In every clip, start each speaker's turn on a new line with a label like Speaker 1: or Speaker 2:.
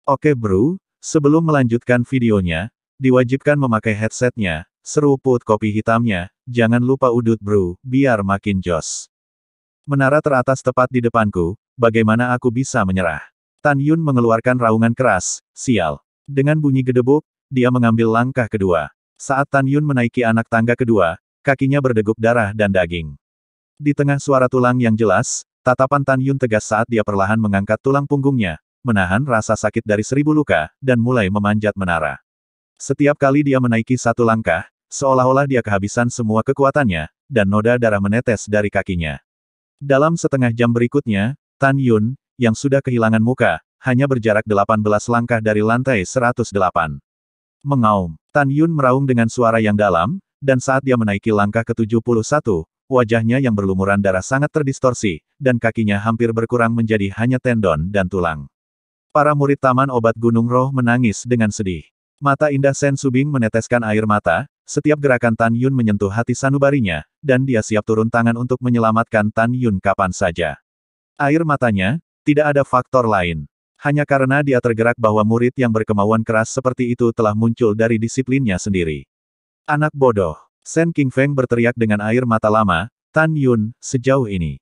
Speaker 1: Oke bro, sebelum melanjutkan videonya, diwajibkan memakai headsetnya, seruput kopi hitamnya, jangan lupa udut bro, biar makin jos. Menara teratas tepat di depanku, bagaimana aku bisa menyerah? Tan Yun mengeluarkan raungan keras, sial. Dengan bunyi gedebuk, dia mengambil langkah kedua. Saat Tan Yun menaiki anak tangga kedua, kakinya berdeguk darah dan daging. Di tengah suara tulang yang jelas, tatapan Tan Yun tegas saat dia perlahan mengangkat tulang punggungnya, menahan rasa sakit dari 1000 luka, dan mulai memanjat menara. Setiap kali dia menaiki satu langkah, seolah-olah dia kehabisan semua kekuatannya, dan noda darah menetes dari kakinya. Dalam setengah jam berikutnya, Tan Yun, yang sudah kehilangan muka, hanya berjarak 18 langkah dari lantai 108. Mengaum. Tan Yun meraung dengan suara yang dalam, dan saat dia menaiki langkah ke-71, wajahnya yang berlumuran darah sangat terdistorsi, dan kakinya hampir berkurang menjadi hanya tendon dan tulang. Para murid Taman Obat Gunung Roh menangis dengan sedih. Mata indah Sen Subing meneteskan air mata, setiap gerakan Tan Yun menyentuh hati sanubarinya, dan dia siap turun tangan untuk menyelamatkan Tan Yun kapan saja. Air matanya, tidak ada faktor lain. Hanya karena dia tergerak bahwa murid yang berkemauan keras seperti itu telah muncul dari disiplinnya sendiri. Anak bodoh. Sen Qingfeng berteriak dengan air mata lama, Tan Yun, sejauh ini.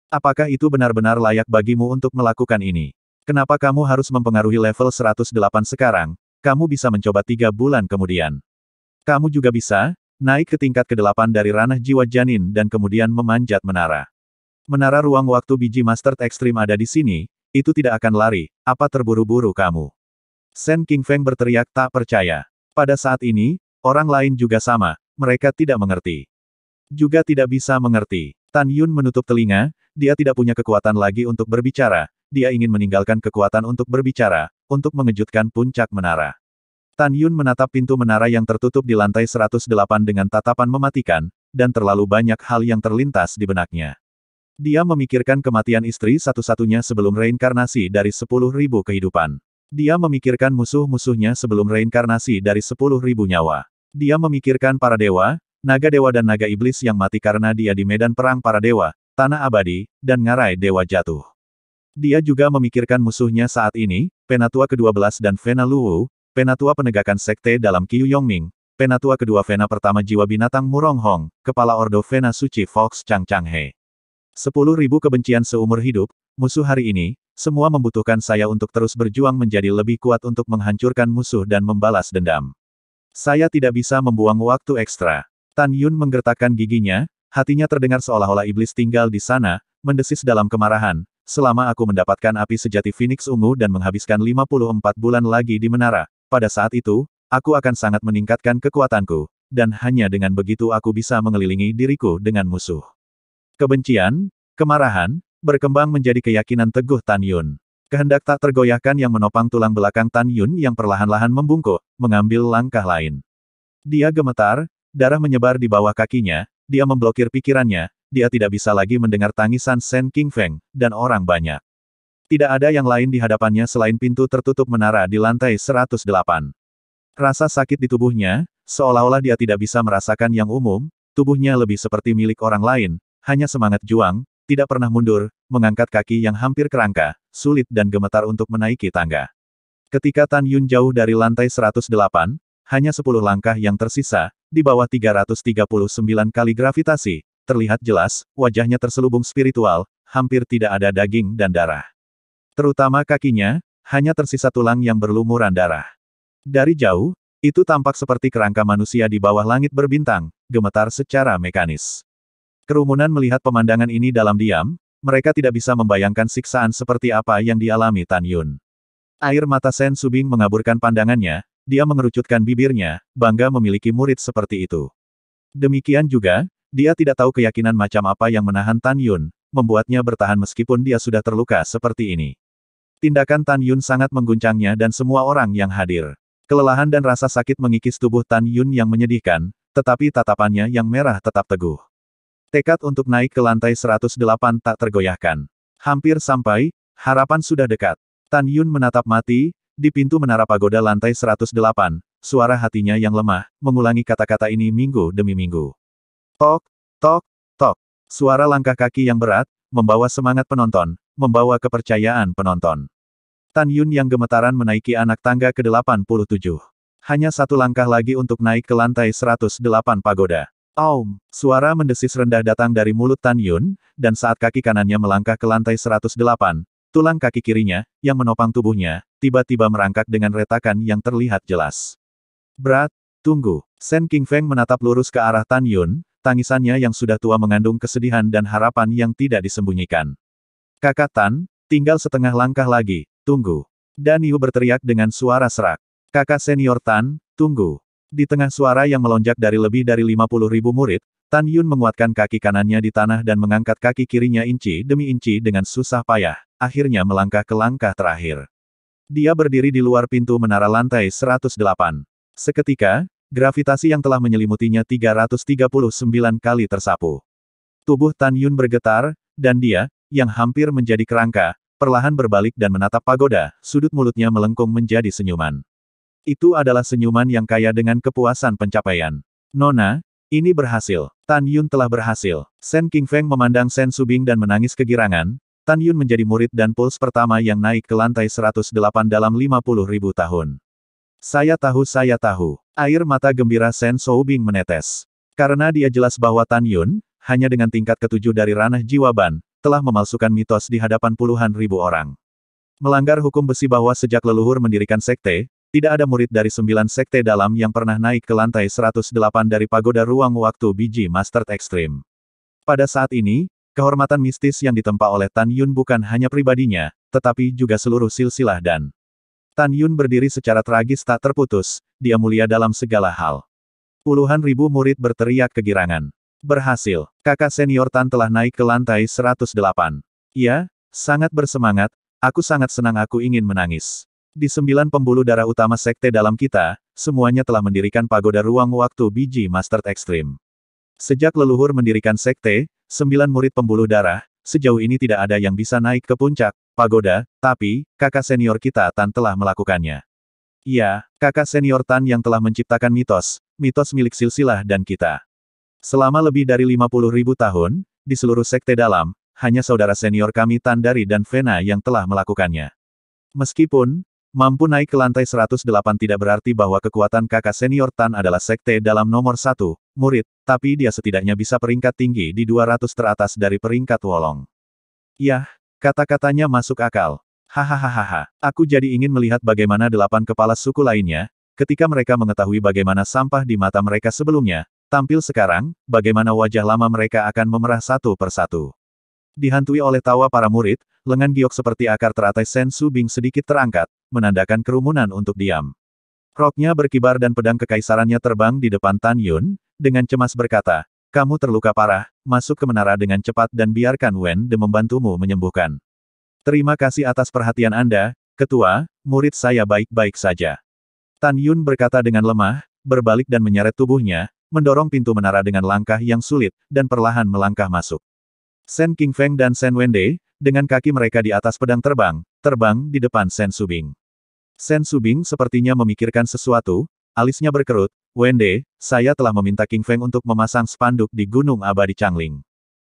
Speaker 1: Apakah itu benar-benar layak bagimu untuk melakukan ini? Kenapa kamu harus mempengaruhi level 108 sekarang? Kamu bisa mencoba 3 bulan kemudian. Kamu juga bisa, naik ke tingkat ke-8 dari ranah jiwa janin dan kemudian memanjat menara. Menara ruang waktu biji Mastered Extreme ada di sini, itu tidak akan lari, apa terburu-buru kamu? Sen Qingfeng berteriak tak percaya. Pada saat ini, orang lain juga sama, mereka tidak mengerti. Juga tidak bisa mengerti. Tan Yun menutup telinga, dia tidak punya kekuatan lagi untuk berbicara, dia ingin meninggalkan kekuatan untuk berbicara, untuk mengejutkan puncak menara. Tan Yun menatap pintu menara yang tertutup di lantai 108 dengan tatapan mematikan, dan terlalu banyak hal yang terlintas di benaknya. Dia memikirkan kematian istri satu-satunya sebelum reinkarnasi dari 10.000 kehidupan. Dia memikirkan musuh-musuhnya sebelum reinkarnasi dari 10.000 nyawa. Dia memikirkan para dewa, naga dewa dan naga iblis yang mati karena dia di medan perang para dewa, tanah abadi, dan ngarai dewa jatuh. Dia juga memikirkan musuhnya saat ini, Penatua ke-12 dan Vena Luwu, Penatua penegakan sekte dalam Qiu Yongming, Penatua kedua Vena pertama jiwa binatang Murong Hong, Kepala Ordo Vena Suci Fox Chang Chang He. 10.000 kebencian seumur hidup, musuh hari ini, semua membutuhkan saya untuk terus berjuang menjadi lebih kuat untuk menghancurkan musuh dan membalas dendam. Saya tidak bisa membuang waktu ekstra. Tan Yun menggertakkan giginya, hatinya terdengar seolah-olah iblis tinggal di sana, mendesis dalam kemarahan. Selama aku mendapatkan api sejati Phoenix Ungu dan menghabiskan 54 bulan lagi di menara, pada saat itu, aku akan sangat meningkatkan kekuatanku, dan hanya dengan begitu aku bisa mengelilingi diriku dengan musuh. Kebencian, kemarahan, berkembang menjadi keyakinan teguh Tan Yun. Kehendak tak tergoyahkan yang menopang tulang belakang Tan Yun yang perlahan-lahan membungkuk, mengambil langkah lain. Dia gemetar, darah menyebar di bawah kakinya, dia memblokir pikirannya, dia tidak bisa lagi mendengar tangisan Sen Qingfeng, dan orang banyak. Tidak ada yang lain di hadapannya selain pintu tertutup menara di lantai 108. Rasa sakit di tubuhnya, seolah-olah dia tidak bisa merasakan yang umum, tubuhnya lebih seperti milik orang lain, hanya semangat juang, tidak pernah mundur, mengangkat kaki yang hampir kerangka, sulit dan gemetar untuk menaiki tangga. Ketika Tan Yun jauh dari lantai 108, hanya 10 langkah yang tersisa, di bawah 339 kali gravitasi, terlihat jelas, wajahnya terselubung spiritual, hampir tidak ada daging dan darah. Terutama kakinya, hanya tersisa tulang yang berlumuran darah. Dari jauh, itu tampak seperti kerangka manusia di bawah langit berbintang, gemetar secara mekanis. Kerumunan melihat pemandangan ini dalam diam, mereka tidak bisa membayangkan siksaan seperti apa yang dialami Tan Yun. Air mata Sen Subing mengaburkan pandangannya, dia mengerucutkan bibirnya, bangga memiliki murid seperti itu. Demikian juga, dia tidak tahu keyakinan macam apa yang menahan Tan Yun, membuatnya bertahan meskipun dia sudah terluka seperti ini. Tindakan Tan Yun sangat mengguncangnya dan semua orang yang hadir. Kelelahan dan rasa sakit mengikis tubuh Tan Yun yang menyedihkan, tetapi tatapannya yang merah tetap teguh. Tekad untuk naik ke lantai 108 tak tergoyahkan. Hampir sampai, harapan sudah dekat. Tan Yun menatap mati, di pintu menara pagoda lantai 108, suara hatinya yang lemah, mengulangi kata-kata ini minggu demi minggu. Tok, tok, tok. Suara langkah kaki yang berat, membawa semangat penonton, membawa kepercayaan penonton. Tan Yun yang gemetaran menaiki anak tangga ke-87. Hanya satu langkah lagi untuk naik ke lantai 108 pagoda. Aum! Suara mendesis rendah datang dari mulut Tan Yun, dan saat kaki kanannya melangkah ke lantai 108, tulang kaki kirinya, yang menopang tubuhnya, tiba-tiba merangkak dengan retakan yang terlihat jelas. Berat, tunggu. Sen Qingfeng menatap lurus ke arah Tan Yun, tangisannya yang sudah tua mengandung kesedihan dan harapan yang tidak disembunyikan. Kakak Tan, tinggal setengah langkah lagi, tunggu. Dan Yu berteriak dengan suara serak. Kakak senior Tan, tunggu. Di tengah suara yang melonjak dari lebih dari 50.000 murid, Tan Yun menguatkan kaki kanannya di tanah dan mengangkat kaki kirinya inci demi inci dengan susah payah, akhirnya melangkah ke langkah terakhir. Dia berdiri di luar pintu menara lantai 108. Seketika, gravitasi yang telah menyelimutinya 339 kali tersapu. Tubuh Tan Yun bergetar, dan dia, yang hampir menjadi kerangka, perlahan berbalik dan menatap pagoda, sudut mulutnya melengkung menjadi senyuman. Itu adalah senyuman yang kaya dengan kepuasan pencapaian. Nona, ini berhasil. Tan Yun telah berhasil. Sen Qingfeng memandang Sen Subing dan menangis kegirangan. Tan Yun menjadi murid dan puls pertama yang naik ke lantai 108 dalam 50.000 tahun. Saya tahu. Air mata gembira Sen Subing menetes. Karena dia jelas bahwa Tan Yun, hanya dengan tingkat ketujuh dari ranah jiwa ban, telah memalsukan mitos di hadapan puluhan ribu orang. Melanggar hukum besi bahwa sejak leluhur mendirikan sekte, tidak ada murid dari 9 sekte dalam yang pernah naik ke lantai 108 dari pagoda ruang waktu biji Mastered Extreme. Pada saat ini, kehormatan mistis yang ditempa oleh Tan Yun bukan hanya pribadinya, tetapi juga seluruh silsilah dan Tan Yun berdiri secara tragis tak terputus, dia mulia dalam segala hal. Puluhan ribu murid berteriak kegirangan. Berhasil, kakak senior Tan telah naik ke lantai 108. Ya, sangat bersemangat, aku sangat senang aku ingin menangis. Di 9 pembuluh darah utama sekte dalam kita, semuanya telah mendirikan pagoda ruang waktu biji Mastered Extreme. Sejak leluhur mendirikan sekte, 9 murid pembuluh darah, sejauh ini tidak ada yang bisa naik ke puncak pagoda, tapi, kakak senior kita Tan telah melakukannya. Iya, kakak senior Tan yang telah menciptakan mitos milik silsilah dan kita. Selama lebih dari 50.000 tahun, di seluruh sekte dalam, hanya saudara senior kami Tan Dari dan Vena yang telah melakukannya. Meskipun mampu naik ke lantai 108 tidak berarti bahwa kekuatan kakak senior Tan adalah sekte dalam nomor 1, murid, tapi dia setidaknya bisa peringkat tinggi di 200 teratas dari peringkat Wolong. Yah, kata-katanya masuk akal. Hahaha, aku jadi ingin melihat bagaimana 8 kepala suku lainnya, ketika mereka mengetahui bagaimana sampah di mata mereka sebelumnya, tampil sekarang, bagaimana wajah lama mereka akan memerah satu persatu. Dihantui oleh tawa para murid, lengan giok seperti akar teratai Sen Subing sedikit terangkat, menandakan kerumunan untuk diam. Roknya berkibar dan pedang kekaisarannya terbang di depan Tan Yun, dengan cemas berkata, kamu terluka parah, masuk ke menara dengan cepat dan biarkan Wen De membantumu menyembuhkan. Terima kasih atas perhatian Anda, Ketua, murid saya baik-baik saja. Tan Yun berkata dengan lemah, berbalik dan menyeret tubuhnya, mendorong pintu menara dengan langkah yang sulit, dan perlahan melangkah masuk. Sen Qingfeng dan Sen Wende, dengan kaki mereka di atas pedang terbang di depan Sen Subing. Sen Subing sepertinya memikirkan sesuatu, alisnya berkerut, Wende, saya telah meminta Qingfeng untuk memasang spanduk di Gunung Abadi Changling.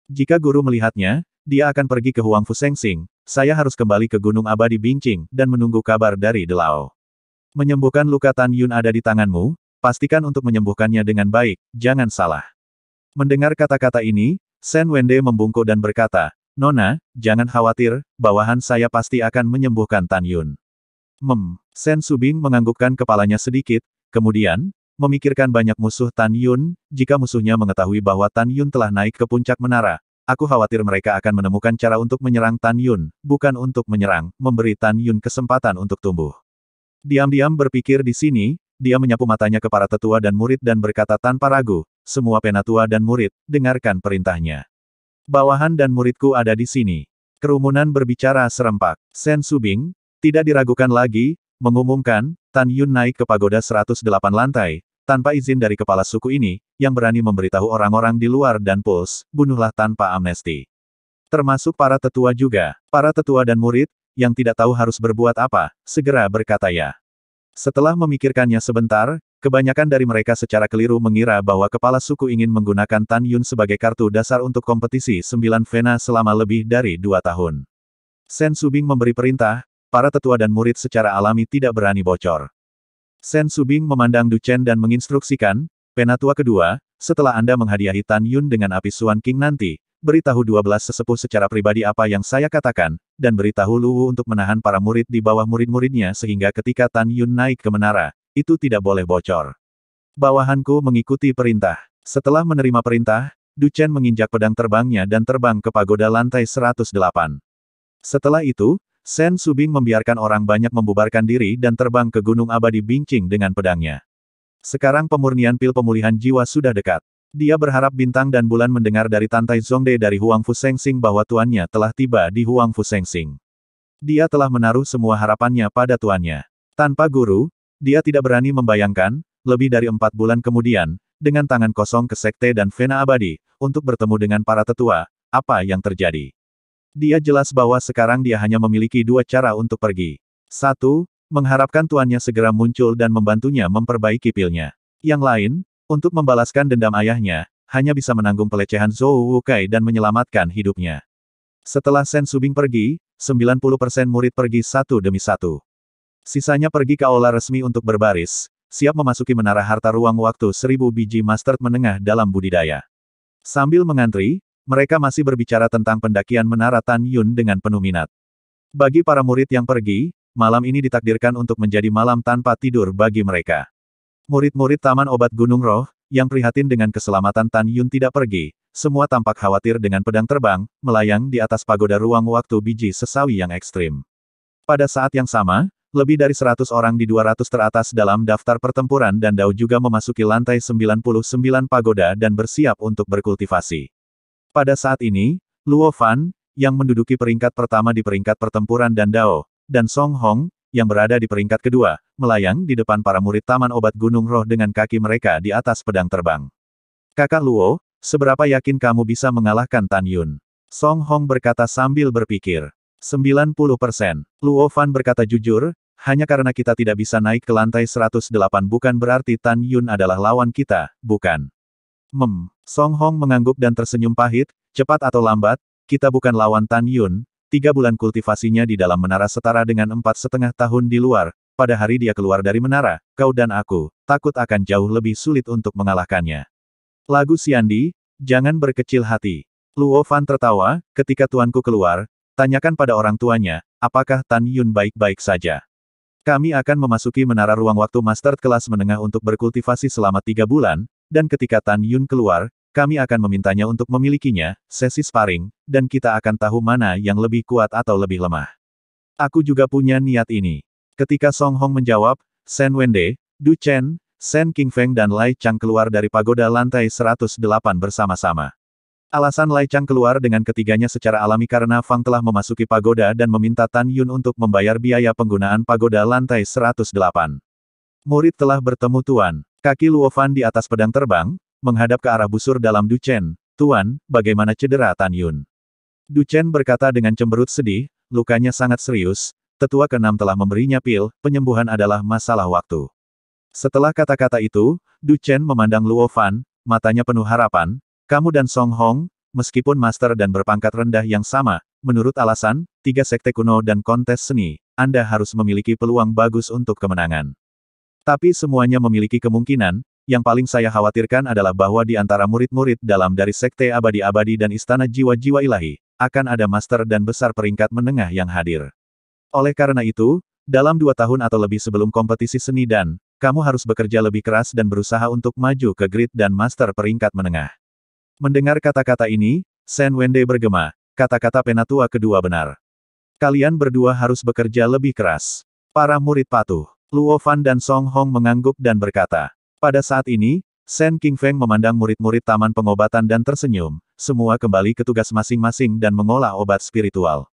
Speaker 1: Jika guru melihatnya, dia akan pergi ke Huangfu Sengsing, saya harus kembali ke Gunung Abadi Bingqing, dan menunggu kabar dari Delao. Menyembuhkan luka Tan Yun ada di tanganmu, pastikan untuk menyembuhkannya dengan baik, jangan salah. Mendengar kata-kata ini, Sen Wende membungkuk dan berkata, Nona, jangan khawatir, bawahan saya pasti akan menyembuhkan Tan Yun. Sen Subing menganggukkan kepalanya sedikit, kemudian, memikirkan banyak musuh Tan Yun, jika musuhnya mengetahui bahwa Tan Yun telah naik ke puncak menara, aku khawatir mereka akan menemukan cara untuk menyerang Tan Yun, bukan untuk menyerang, memberi Tan Yun kesempatan untuk tumbuh. Diam-diam berpikir di sini, dia menyapu matanya ke para tetua dan murid dan berkata tanpa ragu, semua penatua dan murid, dengarkan perintahnya. Bawahan dan muridku ada di sini. Kerumunan berbicara serempak. Sen Subing, tidak diragukan lagi, mengumumkan, Tan Yun naik ke pagoda 108 lantai, tanpa izin dari kepala suku ini, yang berani memberitahu orang-orang di luar dan puls, bunuhlah tanpa amnesti. Termasuk para tetua juga. Para tetua dan murid, yang tidak tahu harus berbuat apa, segera berkata ya. Setelah memikirkannya sebentar, kebanyakan dari mereka secara keliru mengira bahwa kepala suku ingin menggunakan Tan Yun sebagai kartu dasar untuk kompetisi 9 Vena selama lebih dari 2 tahun. Sen Subing memberi perintah, para tetua dan murid secara alami tidak berani bocor. Sen Subing memandang Du Chen dan menginstruksikan, Penatua kedua, setelah Anda menghadiahi Tan Yun dengan api Suan King nanti, beritahu 12 sesepuh secara pribadi apa yang saya katakan, dan beritahu Luwu untuk menahan para murid di bawah murid-muridnya sehingga ketika Tan Yun naik ke menara, itu tidak boleh bocor. Bawahanku mengikuti perintah. Setelah menerima perintah, Du Chen menginjak pedang terbangnya dan terbang ke pagoda lantai 108. Setelah itu, Sen Subing membiarkan orang banyak membubarkan diri dan terbang ke Gunung Abadi Bingqing dengan pedangnya. Sekarang pemurnian pil pemulihan jiwa sudah dekat. Dia berharap bintang dan bulan mendengar dari Tantai Zongde dari Huangfu Sengsing bahwa tuannya telah tiba di Huangfu Sengsing. Dia telah menaruh semua harapannya pada tuannya. Tanpa guru, dia tidak berani membayangkan, lebih dari 4 bulan kemudian, dengan tangan kosong ke Sekte dan Vena Abadi, untuk bertemu dengan para tetua, apa yang terjadi. Dia jelas bahwa sekarang dia hanya memiliki 2 cara untuk pergi. 1. Mengharapkan tuannya segera muncul dan membantunya memperbaiki pilnya. Yang lain, untuk membalaskan dendam ayahnya, hanya bisa menanggung pelecehan Zhou Wukai dan menyelamatkan hidupnya. Setelah Sen Subing pergi, 90% murid pergi satu demi satu. Sisanya pergi ke aula resmi untuk berbaris, siap memasuki menara harta ruang waktu 1000 biji master menengah dalam budidaya. Sambil mengantri, mereka masih berbicara tentang pendakian menara Tan Yun dengan penuh minat. Bagi para murid yang pergi, malam ini ditakdirkan untuk menjadi malam tanpa tidur bagi mereka. Murid-murid Taman Obat Gunung Roh, yang prihatin dengan keselamatan Tan Yun tidak pergi, semua tampak khawatir dengan pedang terbang, melayang di atas pagoda ruang waktu biji sesawi yang ekstrim. Pada saat yang sama, lebih dari 100 orang di 200 teratas dalam daftar pertempuran dan Dao juga memasuki lantai 99 pagoda dan bersiap untuk berkultivasi. Pada saat ini, Luo Fan, yang menduduki peringkat pertama di peringkat pertempuran dan Dao, dan Song Hong, yang berada di peringkat kedua, melayang di depan para murid Taman Obat Gunung Roh dengan kaki mereka di atas pedang terbang. Kakak Luo, seberapa yakin kamu bisa mengalahkan Tan Yun? Song Hong berkata sambil berpikir. 90%. Luo Fan berkata jujur, hanya karena kita tidak bisa naik ke lantai 108 bukan berarti Tan Yun adalah lawan kita, bukan? Song Hong mengangguk dan tersenyum pahit, cepat atau lambat, kita bukan lawan Tan Yun. 3 bulan kultivasinya di dalam menara setara dengan 4,5 tahun di luar, pada hari dia keluar dari menara, kau dan aku, takut akan jauh lebih sulit untuk mengalahkannya. Lagu Xiandi, jangan berkecil hati. Luo Fan tertawa, ketika tuanku keluar, tanyakan pada orang tuanya, apakah Tan Yun baik-baik saja. Kami akan memasuki menara ruang waktu master kelas menengah untuk berkultivasi selama 3 bulan, dan ketika Tan Yun keluar, kami akan memintanya untuk memilikinya, sesi sparring, dan kita akan tahu mana yang lebih kuat atau lebih lemah. Aku juga punya niat ini. Ketika Song Hong menjawab, Sen Wende, Du Chen, Sen Qingfeng dan Lai Chang keluar dari pagoda lantai 108 bersama-sama. Alasan Lai Chang keluar dengan ketiganya secara alami karena Fang telah memasuki pagoda dan meminta Tan Yun untuk membayar biaya penggunaan pagoda lantai 108. Murid telah bertemu Tuan. Kaki Luo Fan di atas pedang terbang, menghadap ke arah busur dalam Du Chen. Tuan, bagaimana cedera Tan Yun? Du Chen berkata dengan cemberut sedih, lukanya sangat serius, tetua ke-6 telah memberinya pil, penyembuhan adalah masalah waktu. Setelah kata-kata itu, Du Chen memandang Luo Fan, matanya penuh harapan, kamu dan Song Hong, meskipun master dan berpangkat rendah yang sama, menurut alasan, 3 sekte kuno dan kontes seni, Anda harus memiliki peluang bagus untuk kemenangan. Tapi semuanya memiliki kemungkinan, yang paling saya khawatirkan adalah bahwa di antara murid-murid dalam dari Sekte Abadi-Abadi dan Istana Jiwa-Jiwa Ilahi, akan ada master dan besar peringkat menengah yang hadir. Oleh karena itu, dalam 2 tahun atau lebih sebelum kompetisi seni dan, kamu harus bekerja lebih keras dan berusaha untuk maju ke grid dan master peringkat menengah. Mendengar kata-kata ini, Sen Wende bergema, kata-kata penatua kedua benar. Kalian berdua harus bekerja lebih keras. Para murid patuh. Luo Fan dan Song Hong mengangguk dan berkata. Pada saat ini, Sen Qingfeng memandang murid-murid taman pengobatan dan tersenyum, semua kembali ke tugas masing-masing dan mengolah obat spiritual.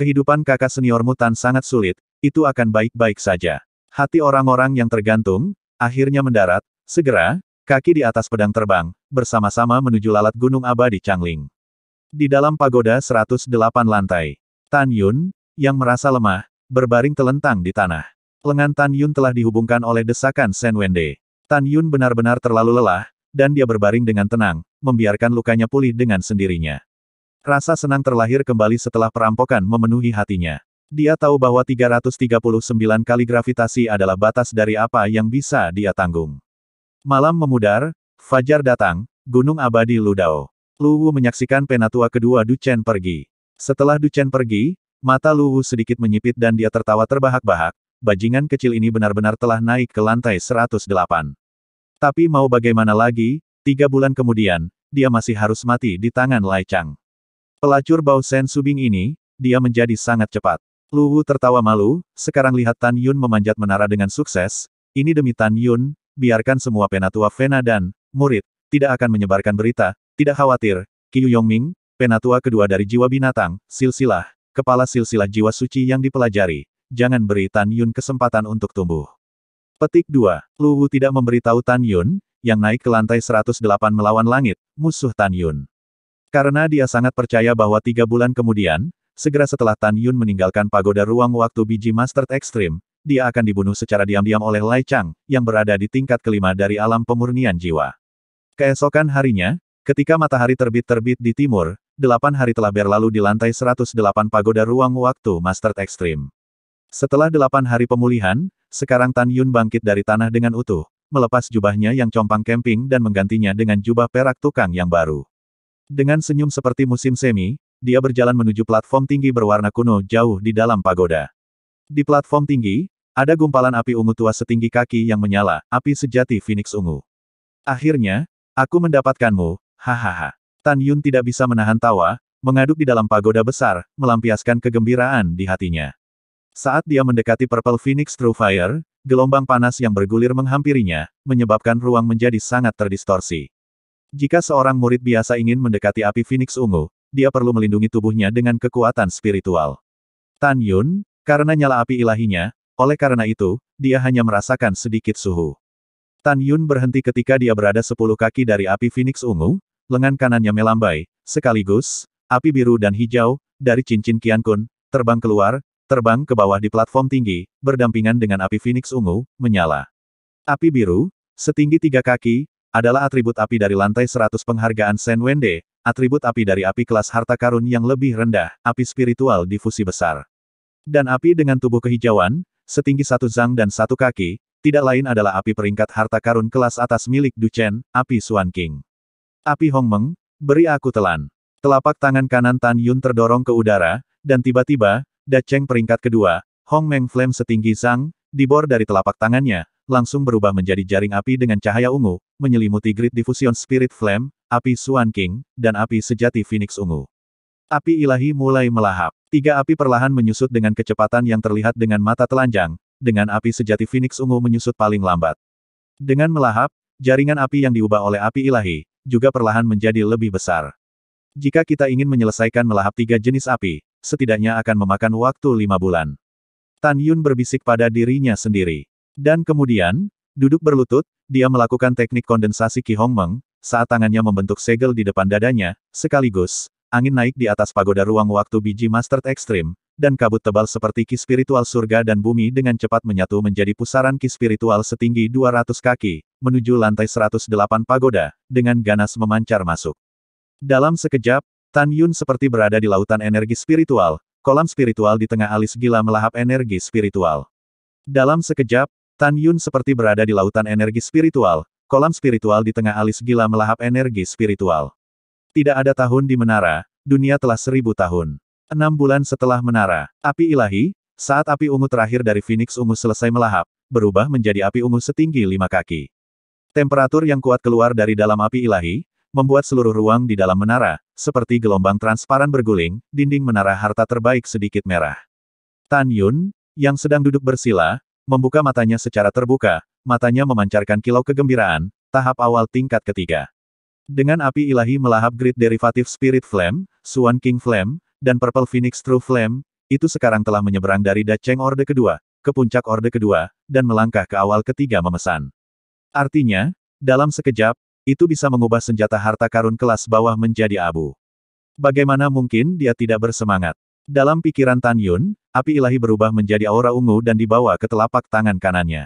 Speaker 1: Kehidupan kakak seniormu Tan sangat sulit, itu akan baik-baik saja. Hati orang-orang yang tergantung, akhirnya mendarat, segera, kaki di atas pedang terbang, bersama-sama menuju lalat Gunung Abadi Changling. Di dalam pagoda 108 lantai, Tan Yun, yang merasa lemah, berbaring telentang di tanah. Lengan Tan Yun telah dihubungkan oleh desakan Sen Wende. Tan Yun benar-benar terlalu lelah, dan dia berbaring dengan tenang, membiarkan lukanya pulih dengan sendirinya. Rasa senang terlahir kembali setelah perampokan memenuhi hatinya. Dia tahu bahwa 339 kali gravitasi adalah batas dari apa yang bisa dia tanggung. Malam memudar, fajar datang, gunung abadi Ludao. Lu Wu menyaksikan penatua kedua Du Chen pergi. Setelah Du Chen pergi, mata Lu Wu sedikit menyipit dan dia tertawa terbahak-bahak. Bajingan kecil ini benar-benar telah naik ke lantai 108. Tapi mau bagaimana lagi, 3 bulan kemudian, dia masih harus mati di tangan Lai Chang. Pelacur Bao Shen Subing ini, dia menjadi sangat cepat. Lu Wu tertawa malu, sekarang lihat Tan Yun memanjat menara dengan sukses, ini demi Tan Yun, biarkan semua penatua Vena dan murid, tidak akan menyebarkan berita, tidak khawatir, Qiu Yongming, penatua kedua dari jiwa binatang, silsilah, kepala silsilah jiwa suci yang dipelajari, jangan beri Tan Yun kesempatan untuk tumbuh. Petik 2. Lu Wu tidak memberitahu Tan Yun, yang naik ke lantai 108 melawan langit, musuh Tan Yun. Karena dia sangat percaya bahwa 3 bulan kemudian, segera setelah Tan Yun meninggalkan pagoda ruang waktu biji Mastered Extreme, dia akan dibunuh secara diam-diam oleh Lai Chang, yang berada di tingkat kelima dari alam pemurnian jiwa. Keesokan harinya, ketika matahari terbit di timur, 8 hari telah berlalu di lantai 108 pagoda ruang waktu Mastered Extreme. Setelah 8 hari pemulihan, sekarang Tan Yun bangkit dari tanah dengan utuh, melepas jubahnya yang compang camping dan menggantinya dengan jubah perak tukang yang baru. Dengan senyum seperti musim semi, dia berjalan menuju platform tinggi berwarna kuno jauh di dalam pagoda. Di platform tinggi, ada gumpalan api ungu tua setinggi kaki yang menyala, api sejati Phoenix ungu. Akhirnya, aku mendapatkanmu, hahaha. Tan Yun tidak bisa menahan tawa, mengaduk di dalam pagoda besar, melampiaskan kegembiraan di hatinya. Saat dia mendekati Purple Phoenix True Fire, gelombang panas yang bergulir menghampirinya, menyebabkan ruang menjadi sangat terdistorsi. Jika seorang murid biasa ingin mendekati api Phoenix ungu, dia perlu melindungi tubuhnya dengan kekuatan spiritual. Tan Yun, karena nyala api ilahinya, oleh karena itu, dia hanya merasakan sedikit suhu. Tan Yun berhenti ketika dia berada 10 kaki dari api Phoenix ungu, lengan kanannya melambai, sekaligus, api biru dan hijau, dari cincin Qiankun, terbang keluar, terbang ke bawah di platform tinggi, berdampingan dengan api Phoenix ungu, menyala. Api biru, setinggi 3 kaki, adalah atribut api dari lantai 100 penghargaan Shen Wende, atribut api dari api kelas harta karun yang lebih rendah, api spiritual difusi besar. Dan api dengan tubuh kehijauan, setinggi 1 zang dan 1 kaki, tidak lain adalah api peringkat harta karun kelas atas milik Du Chen, api Xuan King. Api Hongmeng, beri aku telan. Telapak tangan kanan Tan Yun terdorong ke udara, dan tiba-tiba, Da Cheng peringkat kedua, Hongmeng Flame setinggi zang, dibor dari telapak tangannya, langsung berubah menjadi jaring api dengan cahaya ungu, menyelimuti Great Diffusion Spirit Flame, api Xuan King, dan api sejati Phoenix ungu. Api ilahi mulai melahap. 3 api perlahan menyusut dengan kecepatan yang terlihat dengan mata telanjang, dengan api sejati Phoenix ungu menyusut paling lambat. Dengan melahap, jaringan api yang diubah oleh api ilahi, juga perlahan menjadi lebih besar. Jika kita ingin menyelesaikan melahap 3 jenis api, setidaknya akan memakan waktu 5 bulan. Tan Yun berbisik pada dirinya sendiri. Dan kemudian, duduk berlutut, dia melakukan teknik kondensasi Qi Hongmeng, saat tangannya membentuk segel di depan dadanya, sekaligus, angin naik di atas pagoda ruang waktu biji Mastered Extreme, dan kabut tebal seperti Qi spiritual surga dan bumi dengan cepat menyatu menjadi pusaran Qi spiritual setinggi 200 kaki, menuju lantai 108 pagoda, dengan ganas memancar masuk. Dalam sekejap, Tan Yun seperti berada di lautan energi spiritual, kolam spiritual di tengah alis gila melahap energi spiritual. Dalam sekejap, Tan Yun seperti berada di lautan energi spiritual, kolam spiritual di tengah alis gila melahap energi spiritual. Tidak ada tahun di menara, dunia telah 1000 tahun. 6 bulan setelah menara, api ilahi, saat api ungu terakhir dari Phoenix ungu selesai melahap, berubah menjadi api ungu setinggi 5 kaki. Temperatur yang kuat keluar dari dalam api ilahi, membuat seluruh ruang di dalam menara, seperti gelombang transparan berguling, dinding menara harta terbaik sedikit merah. Tan Yun, yang sedang duduk bersila, membuka matanya secara terbuka, matanya memancarkan kilau kegembiraan, tahap awal tingkat ketiga. Dengan api ilahi melahap Great Derivative Spirit Flame, Xuan King Flame, dan Purple Phoenix True Flame, itu sekarang telah menyeberang dari Da Cheng Orde kedua, ke puncak Orde kedua, dan melangkah ke awal ketiga memesan. Artinya, dalam sekejap, itu bisa mengubah senjata harta karun kelas bawah menjadi abu. Bagaimana mungkin dia tidak bersemangat? Dalam pikiran Tan Yun, api ilahi berubah menjadi aura ungu dan dibawa ke telapak tangan kanannya.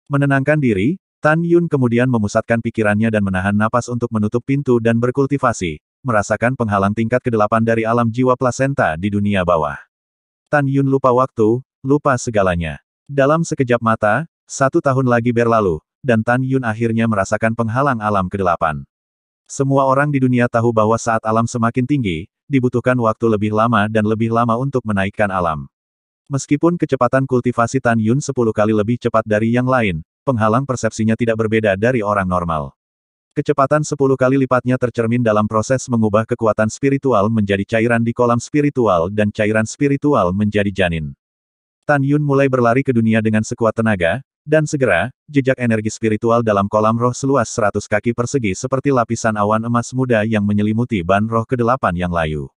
Speaker 1: Menenangkan diri, Tan Yun kemudian memusatkan pikirannya dan menahan napas untuk menutup pintu dan berkultivasi, merasakan penghalang tingkat ke-8 dari alam jiwa plasenta di dunia bawah. Tan Yun lupa waktu, lupa segalanya. Dalam sekejap mata, 1 tahun lagi berlalu, dan Tan Yun akhirnya merasakan penghalang alam ke-8. Semua orang di dunia tahu bahwa saat alam semakin tinggi, dibutuhkan waktu lebih lama dan lebih lama untuk menaikkan alam. Meskipun kecepatan kultivasi Tan Yun 10 kali lebih cepat dari yang lain, penghalang persepsinya tidak berbeda dari orang normal. Kecepatan 10 kali lipatnya tercermin dalam proses mengubah kekuatan spiritual menjadi cairan di kolam spiritual dan cairan spiritual menjadi janin. Tan Yun mulai berlari ke dunia dengan sekuat tenaga, dan segera, jejak energi spiritual dalam kolam roh seluas 100 kaki persegi seperti lapisan awan emas muda yang menyelimuti ban roh ke-8 yang layu.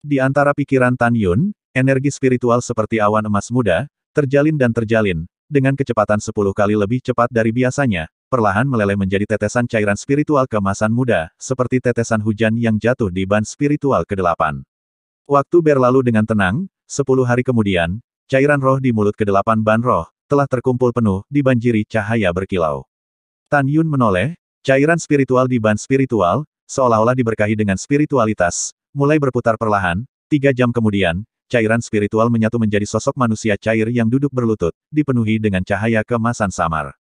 Speaker 1: Di antara pikiran Tan Yun, energi spiritual seperti awan emas muda, terjalin dan terjalin, dengan kecepatan 10 kali lebih cepat dari biasanya, perlahan meleleh menjadi tetesan cairan spiritual keemasan muda, seperti tetesan hujan yang jatuh di ban spiritual ke-8. Waktu berlalu dengan tenang, 10 hari kemudian, cairan roh di mulut ke-8 ban roh, telah terkumpul penuh, dibanjiri cahaya berkilau. Tan Yun menoleh, cairan spiritual di ban spiritual, seolah-olah diberkahi dengan spiritualitas, mulai berputar perlahan. 3 jam kemudian, cairan spiritual menyatu menjadi sosok manusia cair yang duduk berlutut, dipenuhi dengan cahaya keemasan samar.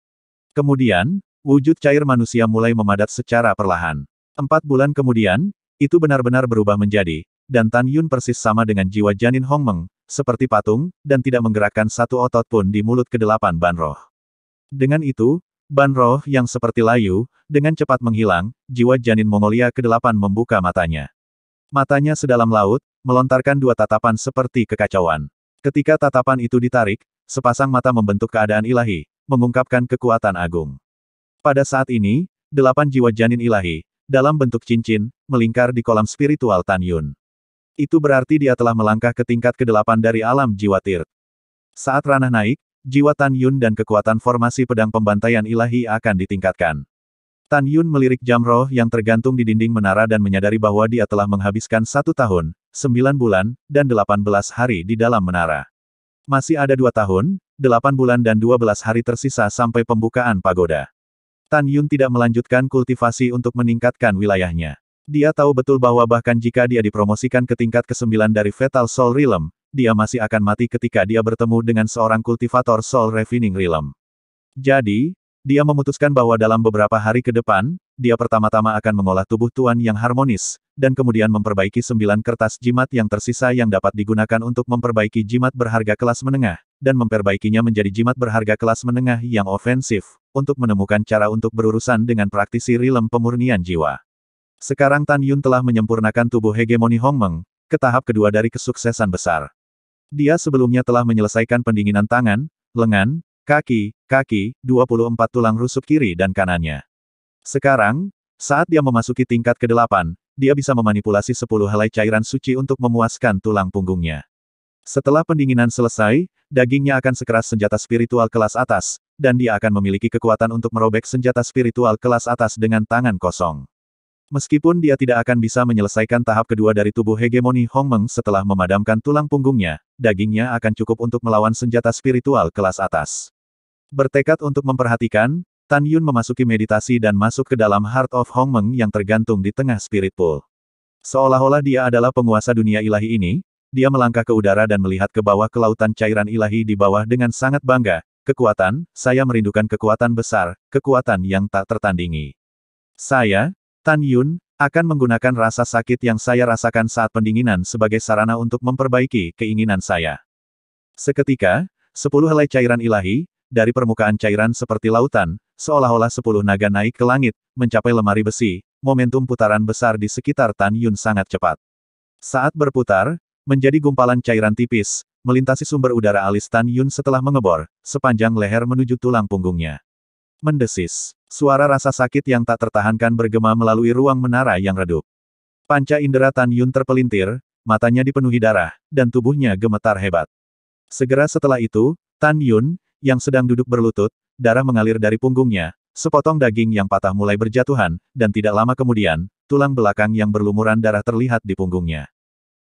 Speaker 1: Kemudian, wujud cair manusia mulai memadat secara perlahan. 4 bulan kemudian, itu benar-benar berubah menjadi, dan Tan Yun persis sama dengan jiwa janin Hongmeng, seperti patung, dan tidak menggerakkan satu otot pun di mulut ke-8 ban roh. Dengan itu, ban roh yang seperti layu, dengan cepat menghilang, jiwa janin Mongolia ke-8 membuka matanya. Matanya sedalam laut, melontarkan 2 tatapan seperti kekacauan. Ketika tatapan itu ditarik, sepasang mata membentuk keadaan ilahi, mengungkapkan kekuatan agung. Pada saat ini, 8 jiwa janin ilahi, dalam bentuk cincin, melingkar di kolam spiritual Tan Yun. Itu berarti dia telah melangkah ke tingkat ke-8 dari alam jiwa Tir. Saat ranah naik, jiwa Tan Yun dan kekuatan formasi pedang pembantaian ilahi akan ditingkatkan. Tan Yun melirik jam roh yang tergantung di dinding menara dan menyadari bahwa dia telah menghabiskan 1 tahun, 9 bulan, dan 18 hari di dalam menara. Masih ada 2 tahun, 8 bulan dan 12 hari tersisa sampai pembukaan pagoda. Tan Yun tidak melanjutkan kultivasi untuk meningkatkan wilayahnya. Dia tahu betul bahwa bahkan jika dia dipromosikan ke tingkat ke-9 dari Fatal Soul Realm, dia masih akan mati ketika dia bertemu dengan seorang kultivator Soul Refining Realm. Jadi, dia memutuskan bahwa dalam beberapa hari ke depan, dia pertama-tama akan mengolah tubuh tuan yang harmonis, dan kemudian memperbaiki 9 kertas jimat yang tersisa yang dapat digunakan untuk memperbaiki jimat berharga kelas menengah, dan memperbaikinya menjadi jimat berharga kelas menengah yang ofensif, untuk menemukan cara untuk berurusan dengan praktisi Realm pemurnian jiwa. Sekarang Tan Yun telah menyempurnakan tubuh hegemoni Hongmeng, ke tahap kedua dari kesuksesan besar. Dia sebelumnya telah menyelesaikan pendinginan tangan, lengan, kaki, 24 tulang rusuk kiri dan kanannya. Sekarang, saat dia memasuki tingkat ke-8, dia bisa memanipulasi 10 helai cairan suci untuk memuaskan tulang punggungnya. Setelah pendinginan selesai, dagingnya akan sekeras senjata spiritual kelas atas, dan dia akan memiliki kekuatan untuk merobek senjata spiritual kelas atas dengan tangan kosong. Meskipun dia tidak akan bisa menyelesaikan tahap kedua dari tubuh hegemoni Hongmeng setelah memadamkan tulang punggungnya, dagingnya akan cukup untuk melawan senjata spiritual kelas atas. Bertekad untuk memperhatikan, Tan Yun memasuki meditasi dan masuk ke dalam Heart of Hongmeng yang tergantung di tengah Spirit Pool. Seolah-olah dia adalah penguasa dunia ilahi ini, dia melangkah ke udara dan melihat ke bawah ke lautan cairan ilahi di bawah dengan sangat bangga. Kekuatan, saya merindukan kekuatan besar, kekuatan yang tak tertandingi. Saya, Tan Yun, akan menggunakan rasa sakit yang saya rasakan saat pendinginan sebagai sarana untuk memperbaiki keinginan saya. Seketika, 10 helai cairan ilahi, dari permukaan cairan seperti lautan, seolah-olah 10 naga naik ke langit, mencapai lemari besi, momentum putaran besar di sekitar Tan Yun sangat cepat. Saat berputar, menjadi gumpalan cairan tipis, melintasi sumber udara alis Tan Yun setelah mengebor, sepanjang leher menuju tulang punggungnya. Mendesis. Suara rasa sakit yang tak tertahankan bergema melalui ruang menara yang redup. Panca indera Tan Yun terpelintir, matanya dipenuhi darah, dan tubuhnya gemetar hebat. Segera setelah itu, Tan Yun, yang sedang duduk berlutut, darah mengalir dari punggungnya, sepotong daging yang patah mulai berjatuhan, dan tidak lama kemudian, tulang belakang yang berlumuran darah terlihat di punggungnya.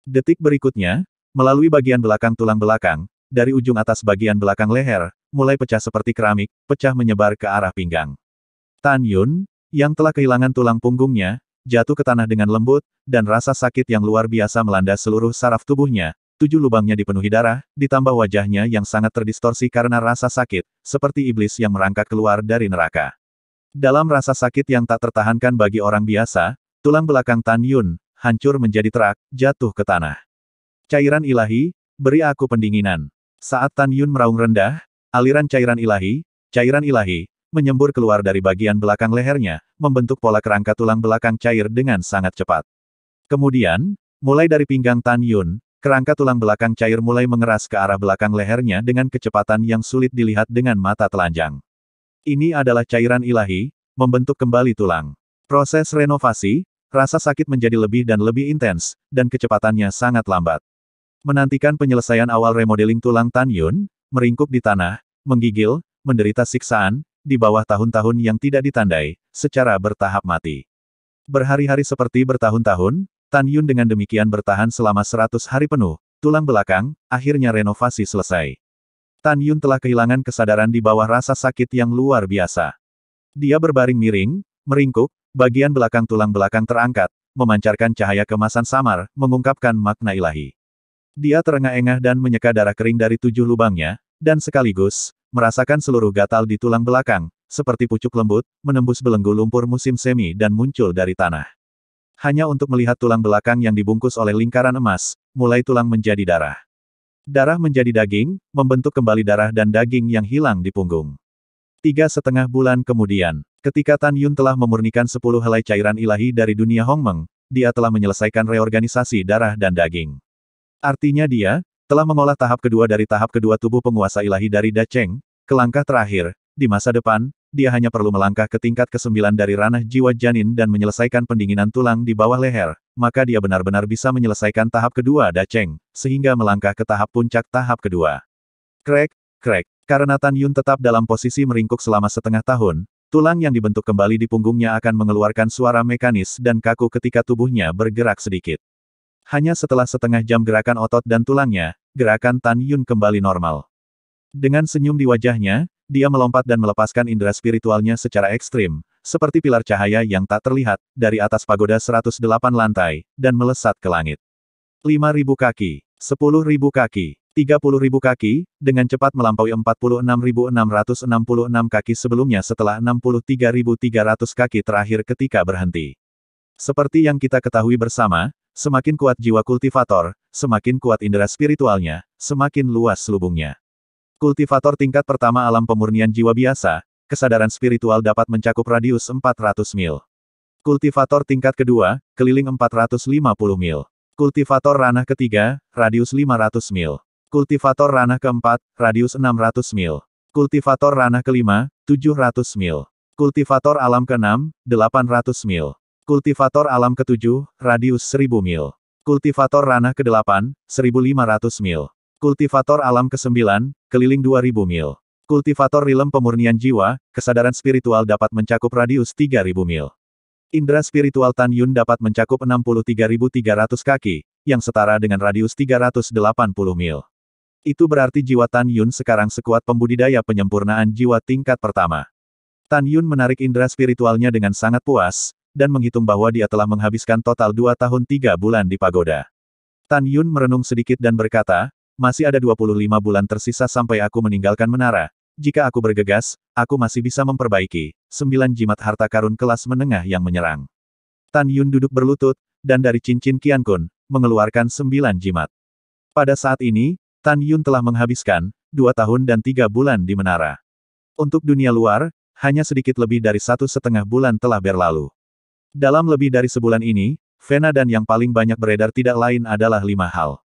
Speaker 1: Detik berikutnya, melalui bagian belakang tulang belakang, dari ujung atas bagian belakang leher, mulai pecah seperti keramik, pecah menyebar ke arah pinggang. Tan Yun, yang telah kehilangan tulang punggungnya, jatuh ke tanah dengan lembut, dan rasa sakit yang luar biasa melanda seluruh saraf tubuhnya, 7 lubangnya dipenuhi darah, ditambah wajahnya yang sangat terdistorsi karena rasa sakit, seperti iblis yang merangkak keluar dari neraka. Dalam rasa sakit yang tak tertahankan bagi orang biasa, tulang belakang Tan Yun hancur menjadi terak, jatuh ke tanah. Cairan ilahi, beri aku pendinginan. Saat Tan Yun meraung rendah, aliran cairan ilahi, menyembur keluar dari bagian belakang lehernya, membentuk pola kerangka tulang belakang cair dengan sangat cepat. Kemudian, mulai dari pinggang Tan Yun, kerangka tulang belakang cair mulai mengeras ke arah belakang lehernya dengan kecepatan yang sulit dilihat dengan mata telanjang. Ini adalah cairan ilahi, membentuk kembali tulang. Proses renovasi, rasa sakit menjadi lebih dan lebih intens, dan kecepatannya sangat lambat. Menantikan penyelesaian awal remodeling tulang Tan Yun, meringkuk di tanah, menggigil, menderita siksaan, di bawah tahun-tahun yang tidak ditandai, secara bertahap mati. Berhari-hari seperti bertahun-tahun, Tan Yun dengan demikian bertahan selama 100 hari penuh, tulang belakang, akhirnya renovasi selesai. Tan Yun telah kehilangan kesadaran di bawah rasa sakit yang luar biasa. Dia berbaring miring, meringkuk, bagian belakang tulang belakang terangkat, memancarkan cahaya kemasan samar, mengungkapkan makna ilahi. Dia terengah-engah dan menyeka darah kering dari 7 lubangnya, dan sekaligus, merasakan seluruh gatal di tulang belakang, seperti pucuk lembut, menembus belenggu lumpur musim semi dan muncul dari tanah. Hanya untuk melihat tulang belakang yang dibungkus oleh lingkaran emas, mulai tulang menjadi darah. Darah menjadi daging, membentuk kembali darah dan daging yang hilang di punggung. 3,5 bulan kemudian, ketika Tan Yun telah memurnikan 10 helai cairan ilahi dari dunia Hongmeng, dia telah menyelesaikan reorganisasi darah dan daging. Artinya dia telah mengolah tahap kedua dari tahap kedua tubuh penguasa ilahi dari Da Cheng, ke langkah terakhir. Di masa depan, dia hanya perlu melangkah ke tingkat ke-9 dari ranah jiwa janin dan menyelesaikan pendinginan tulang di bawah leher, maka dia benar-benar bisa menyelesaikan tahap kedua Da Cheng, sehingga melangkah ke tahap puncak tahap kedua. Krek, krek. Karena Tan Yun tetap dalam posisi meringkuk selama setengah tahun, tulang yang dibentuk kembali di punggungnya akan mengeluarkan suara mekanis dan kaku ketika tubuhnya bergerak sedikit. Hanya setelah setengah jam gerakan otot dan tulangnya, gerakan Tan Yun kembali normal. Dengan senyum di wajahnya, dia melompat dan melepaskan indera spiritualnya secara ekstrim, seperti pilar cahaya yang tak terlihat, dari atas pagoda 108 lantai, dan melesat ke langit. 5.000 kaki, 10.000 kaki, 30.000 kaki, dengan cepat melampaui 46.666 kaki sebelumnya setelah 63.300 kaki terakhir ketika berhenti. Seperti yang kita ketahui bersama, semakin kuat jiwa kultivator, semakin kuat indera spiritualnya, semakin luas selubungnya. Kultivator tingkat pertama alam pemurnian jiwa biasa, kesadaran spiritual dapat mencakup radius 400 mil. Kultivator tingkat kedua, keliling 450 mil. Kultivator ranah ketiga, radius 500 mil. Kultivator ranah keempat, radius 600 mil. Kultivator ranah kelima, 700 mil. Kultivator alam keenam, 800 mil. Kultivator alam ketujuh, radius 1000 mil. Kultivator ranah ke-8, 1500 mil. Kultivator alam ke-9, keliling 2000 mil. Kultivator rilem pemurnian jiwa, kesadaran spiritual dapat mencakup radius 3000 mil. Indera spiritual Tan Yun dapat mencakup 63.300 kaki, yang setara dengan radius 380 mil. Itu berarti jiwa Tan Yun sekarang sekuat pembudidaya penyempurnaan jiwa tingkat pertama. Tan Yun menarik indera spiritualnya dengan sangat puas, dan menghitung bahwa dia telah menghabiskan total 2 tahun 3 bulan di pagoda. Tan Yun merenung sedikit dan berkata, masih ada 25 bulan tersisa sampai aku meninggalkan menara. Jika aku bergegas, aku masih bisa memperbaiki 9 jimat harta karun kelas menengah yang menyerang. Tan Yun duduk berlutut, dan dari cincin Qian Kun, mengeluarkan 9 jimat. Pada saat ini, Tan Yun telah menghabiskan 2 tahun dan 3 bulan di menara. Untuk dunia luar, hanya sedikit lebih dari 1,5 bulan telah berlalu. Dalam lebih dari sebulan ini, Vena dan yang paling banyak beredar tidak lain adalah 5 hal.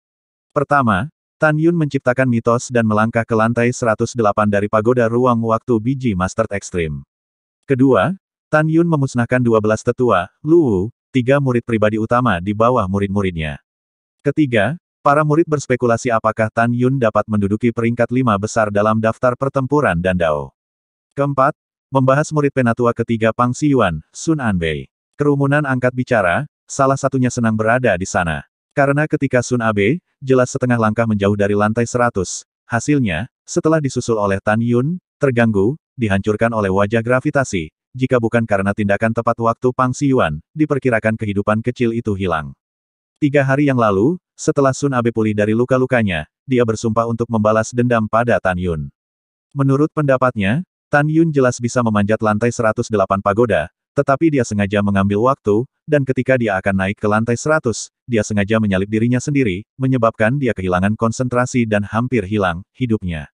Speaker 1: Pertama, Tan Yun menciptakan mitos dan melangkah ke lantai 108 dari pagoda ruang waktu biji Master Ekstrim. Kedua, Tan Yun memusnahkan 12 tetua, Luwu, 3 murid pribadi utama di bawah murid-muridnya. Ketiga, para murid berspekulasi apakah Tan Yun dapat menduduki peringkat 5 besar dalam daftar pertempuran dan Dao. Keempat, membahas murid penatua ketiga Pang Xiyuan, Sun Anbei. Kerumunan angkat bicara, salah satunya senang berada di sana. Karena ketika Sun Abe, jelas setengah langkah menjauh dari lantai 100, hasilnya, setelah disusul oleh Tan Yun, terganggu, dihancurkan oleh wajah gravitasi, jika bukan karena tindakan tepat waktu Pang Xiyuan, diperkirakan kehidupan kecil itu hilang. 3 hari yang lalu, setelah Sun Abe pulih dari luka-lukanya, dia bersumpah untuk membalas dendam pada Tan Yun. Menurut pendapatnya, Tan Yun jelas bisa memanjat lantai 108 pagoda, tetapi dia sengaja mengambil waktu, dan ketika dia akan naik ke lantai 100, dia sengaja menyalip dirinya sendiri, menyebabkan dia kehilangan konsentrasi dan hampir hilang hidupnya.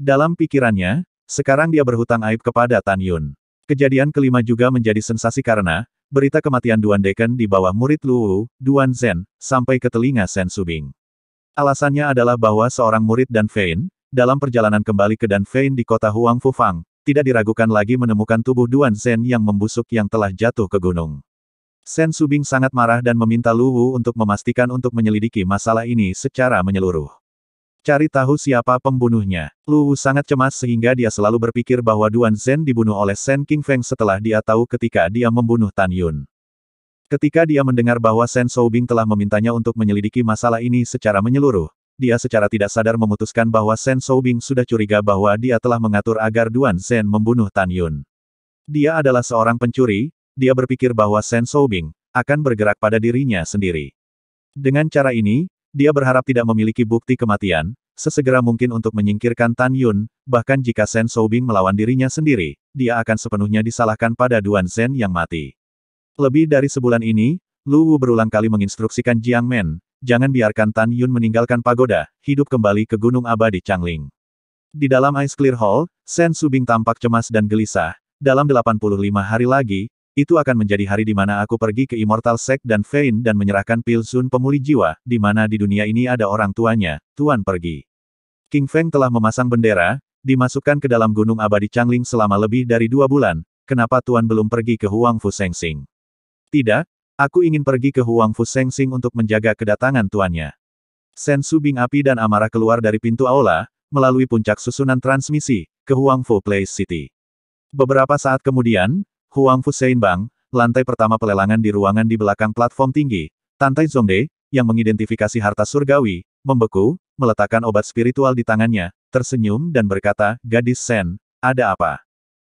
Speaker 1: Dalam pikirannya, sekarang dia berhutang aib kepada Tan Yun. Kejadian kelima juga menjadi sensasi karena, berita kematian Duan Deken di bawah murid Luwu, Duan Zhen, sampai ke telinga Sen Subing. Alasannya adalah bahwa seorang murid Dan Fein, dalam perjalanan kembali ke Dan Fein di kota Huang Fufang, tidak diragukan lagi menemukan tubuh Duan Zhen yang membusuk yang telah jatuh ke gunung. Sen Subing sangat marah dan meminta Luwu untuk memastikan untuk menyelidiki masalah ini secara menyeluruh. Cari tahu siapa pembunuhnya. Luwu sangat cemas sehingga dia selalu berpikir bahwa Duan Zhen dibunuh oleh Sen Qingfeng setelah dia tahu ketika dia membunuh Tan Yun. Ketika dia mendengar bahwa Sen Soubing telah memintanya untuk menyelidiki masalah ini secara menyeluruh, dia secara tidak sadar memutuskan bahwa Sen Soubing sudah curiga bahwa dia telah mengatur agar Duan Zhen membunuh Tan Yun. Dia adalah seorang pencuri, dia berpikir bahwa Sen Soubing akan bergerak pada dirinya sendiri. Dengan cara ini, dia berharap tidak memiliki bukti kematian, sesegera mungkin untuk menyingkirkan Tan Yun, bahkan jika Sen Soubing melawan dirinya sendiri, dia akan sepenuhnya disalahkan pada Duan Zhen yang mati. Lebih dari sebulan ini, Luwu berulang kali menginstruksikan Jiang Men, jangan biarkan Tan Yun meninggalkan pagoda, hidup kembali ke Gunung Abadi Changling. Di dalam Ice Clear Hall, Sen Subing tampak cemas dan gelisah. Dalam 85 hari lagi, itu akan menjadi hari di mana aku pergi ke Immortal Sect dan Fein dan menyerahkan pil Sun pemulih jiwa, di mana di dunia ini ada orang tuanya, Tuan pergi. King Feng telah memasang bendera, dimasukkan ke dalam Gunung Abadi Changling selama lebih dari 2 bulan, kenapa Tuan belum pergi ke Huang Fu Sengsing? Tidak, aku ingin pergi ke Huang Fu Sengsing untuk menjaga kedatangan tuannya. Sen Subing api dan amarah keluar dari pintu aula, melalui puncak susunan transmisi, ke Huang Fu Place City. Beberapa saat kemudian, Huang Fu Seinbang, lantai pertama pelelangan di ruangan di belakang platform tinggi, Tantai Zongde, yang mengidentifikasi harta surgawi, membeku, meletakkan obat spiritual di tangannya, tersenyum dan berkata, "Gadis Sen, ada apa?"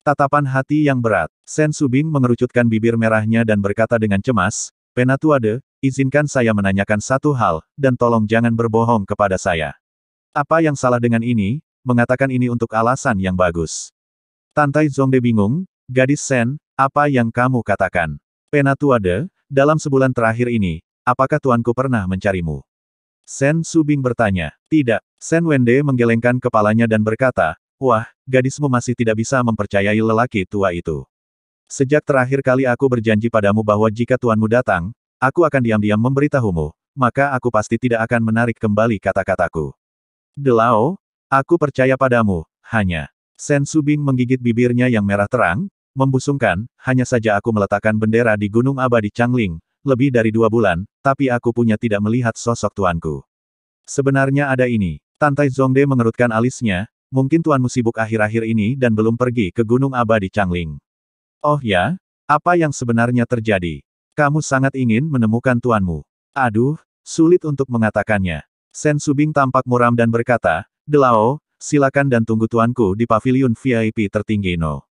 Speaker 1: Tatapan hati yang berat. Sen Subing mengerucutkan bibir merahnya dan berkata dengan cemas, "Penatuade, izinkan saya menanyakan satu hal, dan tolong jangan berbohong kepada saya. Apa yang salah dengan ini? Mengatakan ini untuk alasan yang bagus." Tantai Zongde bingung, "Gadis Sen, apa yang kamu katakan? Penatuade, dalam sebulan terakhir ini, apakah tuanku pernah mencarimu?" Sen Subing bertanya. "Tidak." Sen Wende menggelengkan kepalanya dan berkata, "Wah, gadismu masih tidak bisa mempercayai lelaki tua itu. Sejak terakhir kali aku berjanji padamu bahwa jika tuanmu datang, aku akan diam-diam memberitahumu, maka aku pasti tidak akan menarik kembali kata-kataku. Delao, aku percaya padamu, hanya." Sen Subing menggigit bibirnya yang merah terang, membusungkan, "Hanya saja aku meletakkan bendera di Gunung Abadi Changling, lebih dari 2 bulan, tapi aku punya tidak melihat sosok tuanku. Sebenarnya ada ini." Tantai Zongde mengerutkan alisnya, "Mungkin tuanmu sibuk akhir-akhir ini dan belum pergi ke Gunung Abadi Changling." "Oh ya? Apa yang sebenarnya terjadi? Kamu sangat ingin menemukan tuanmu." "Aduh, sulit untuk mengatakannya." Sen Subing tampak muram dan berkata, "Delao, silakan dan tunggu tuanku di pavilion VIP tertinggi No.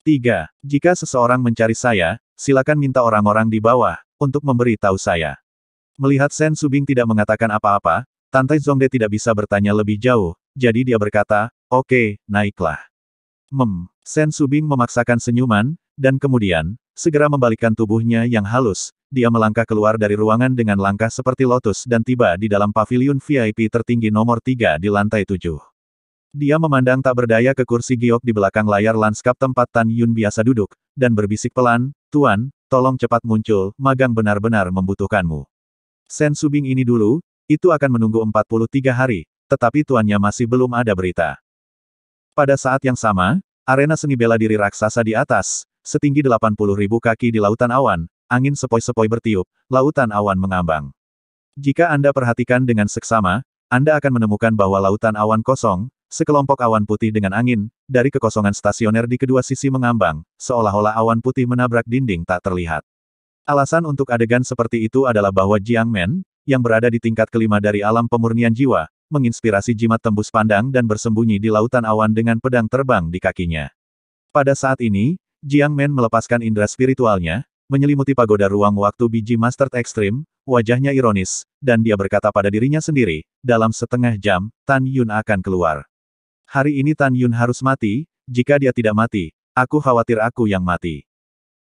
Speaker 1: 3. Jika seseorang mencari saya, silakan minta orang-orang di bawah, untuk memberi tahu saya." Melihat Sen Subing tidak mengatakan apa-apa, Tantai Zongde tidak bisa bertanya lebih jauh, jadi dia berkata, "Oke, naiklah." Sen Subing memaksakan senyuman, dan kemudian, segera membalikkan tubuhnya yang halus, dia melangkah keluar dari ruangan dengan langkah seperti lotus dan tiba di dalam pavilion VIP tertinggi nomor 3 di lantai 7. Dia memandang tak berdaya ke kursi giok di belakang layar lanskap tempat Tan Yun biasa duduk, dan berbisik pelan, "Tuan, tolong cepat muncul, magang benar-benar membutuhkanmu." Sen Subing ini dulu, itu akan menunggu 43 hari, tetapi tuannya masih belum ada berita. Pada saat yang sama, arena seni bela diri raksasa di atas, setinggi 80.000 kaki di lautan awan, angin sepoi-sepoi bertiup, lautan awan mengambang. Jika Anda perhatikan dengan seksama, Anda akan menemukan bahwa lautan awan kosong, sekelompok awan putih dengan angin, dari kekosongan stasioner di kedua sisi mengambang, seolah-olah awan putih menabrak dinding tak terlihat. Alasan untuk adegan seperti itu adalah bahwa Jiang Men, yang berada di tingkat kelima dari alam pemurnian jiwa, menginspirasi jimat tembus pandang dan bersembunyi di lautan awan dengan pedang terbang di kakinya. Pada saat ini, Jiang Men melepaskan indera spiritualnya, menyelimuti pagoda ruang waktu biji Master Extreme, wajahnya ironis, dan dia berkata pada dirinya sendiri, dalam setengah jam, Tan Yun akan keluar. Hari ini Tan Yun harus mati, jika dia tidak mati, aku khawatir aku yang mati.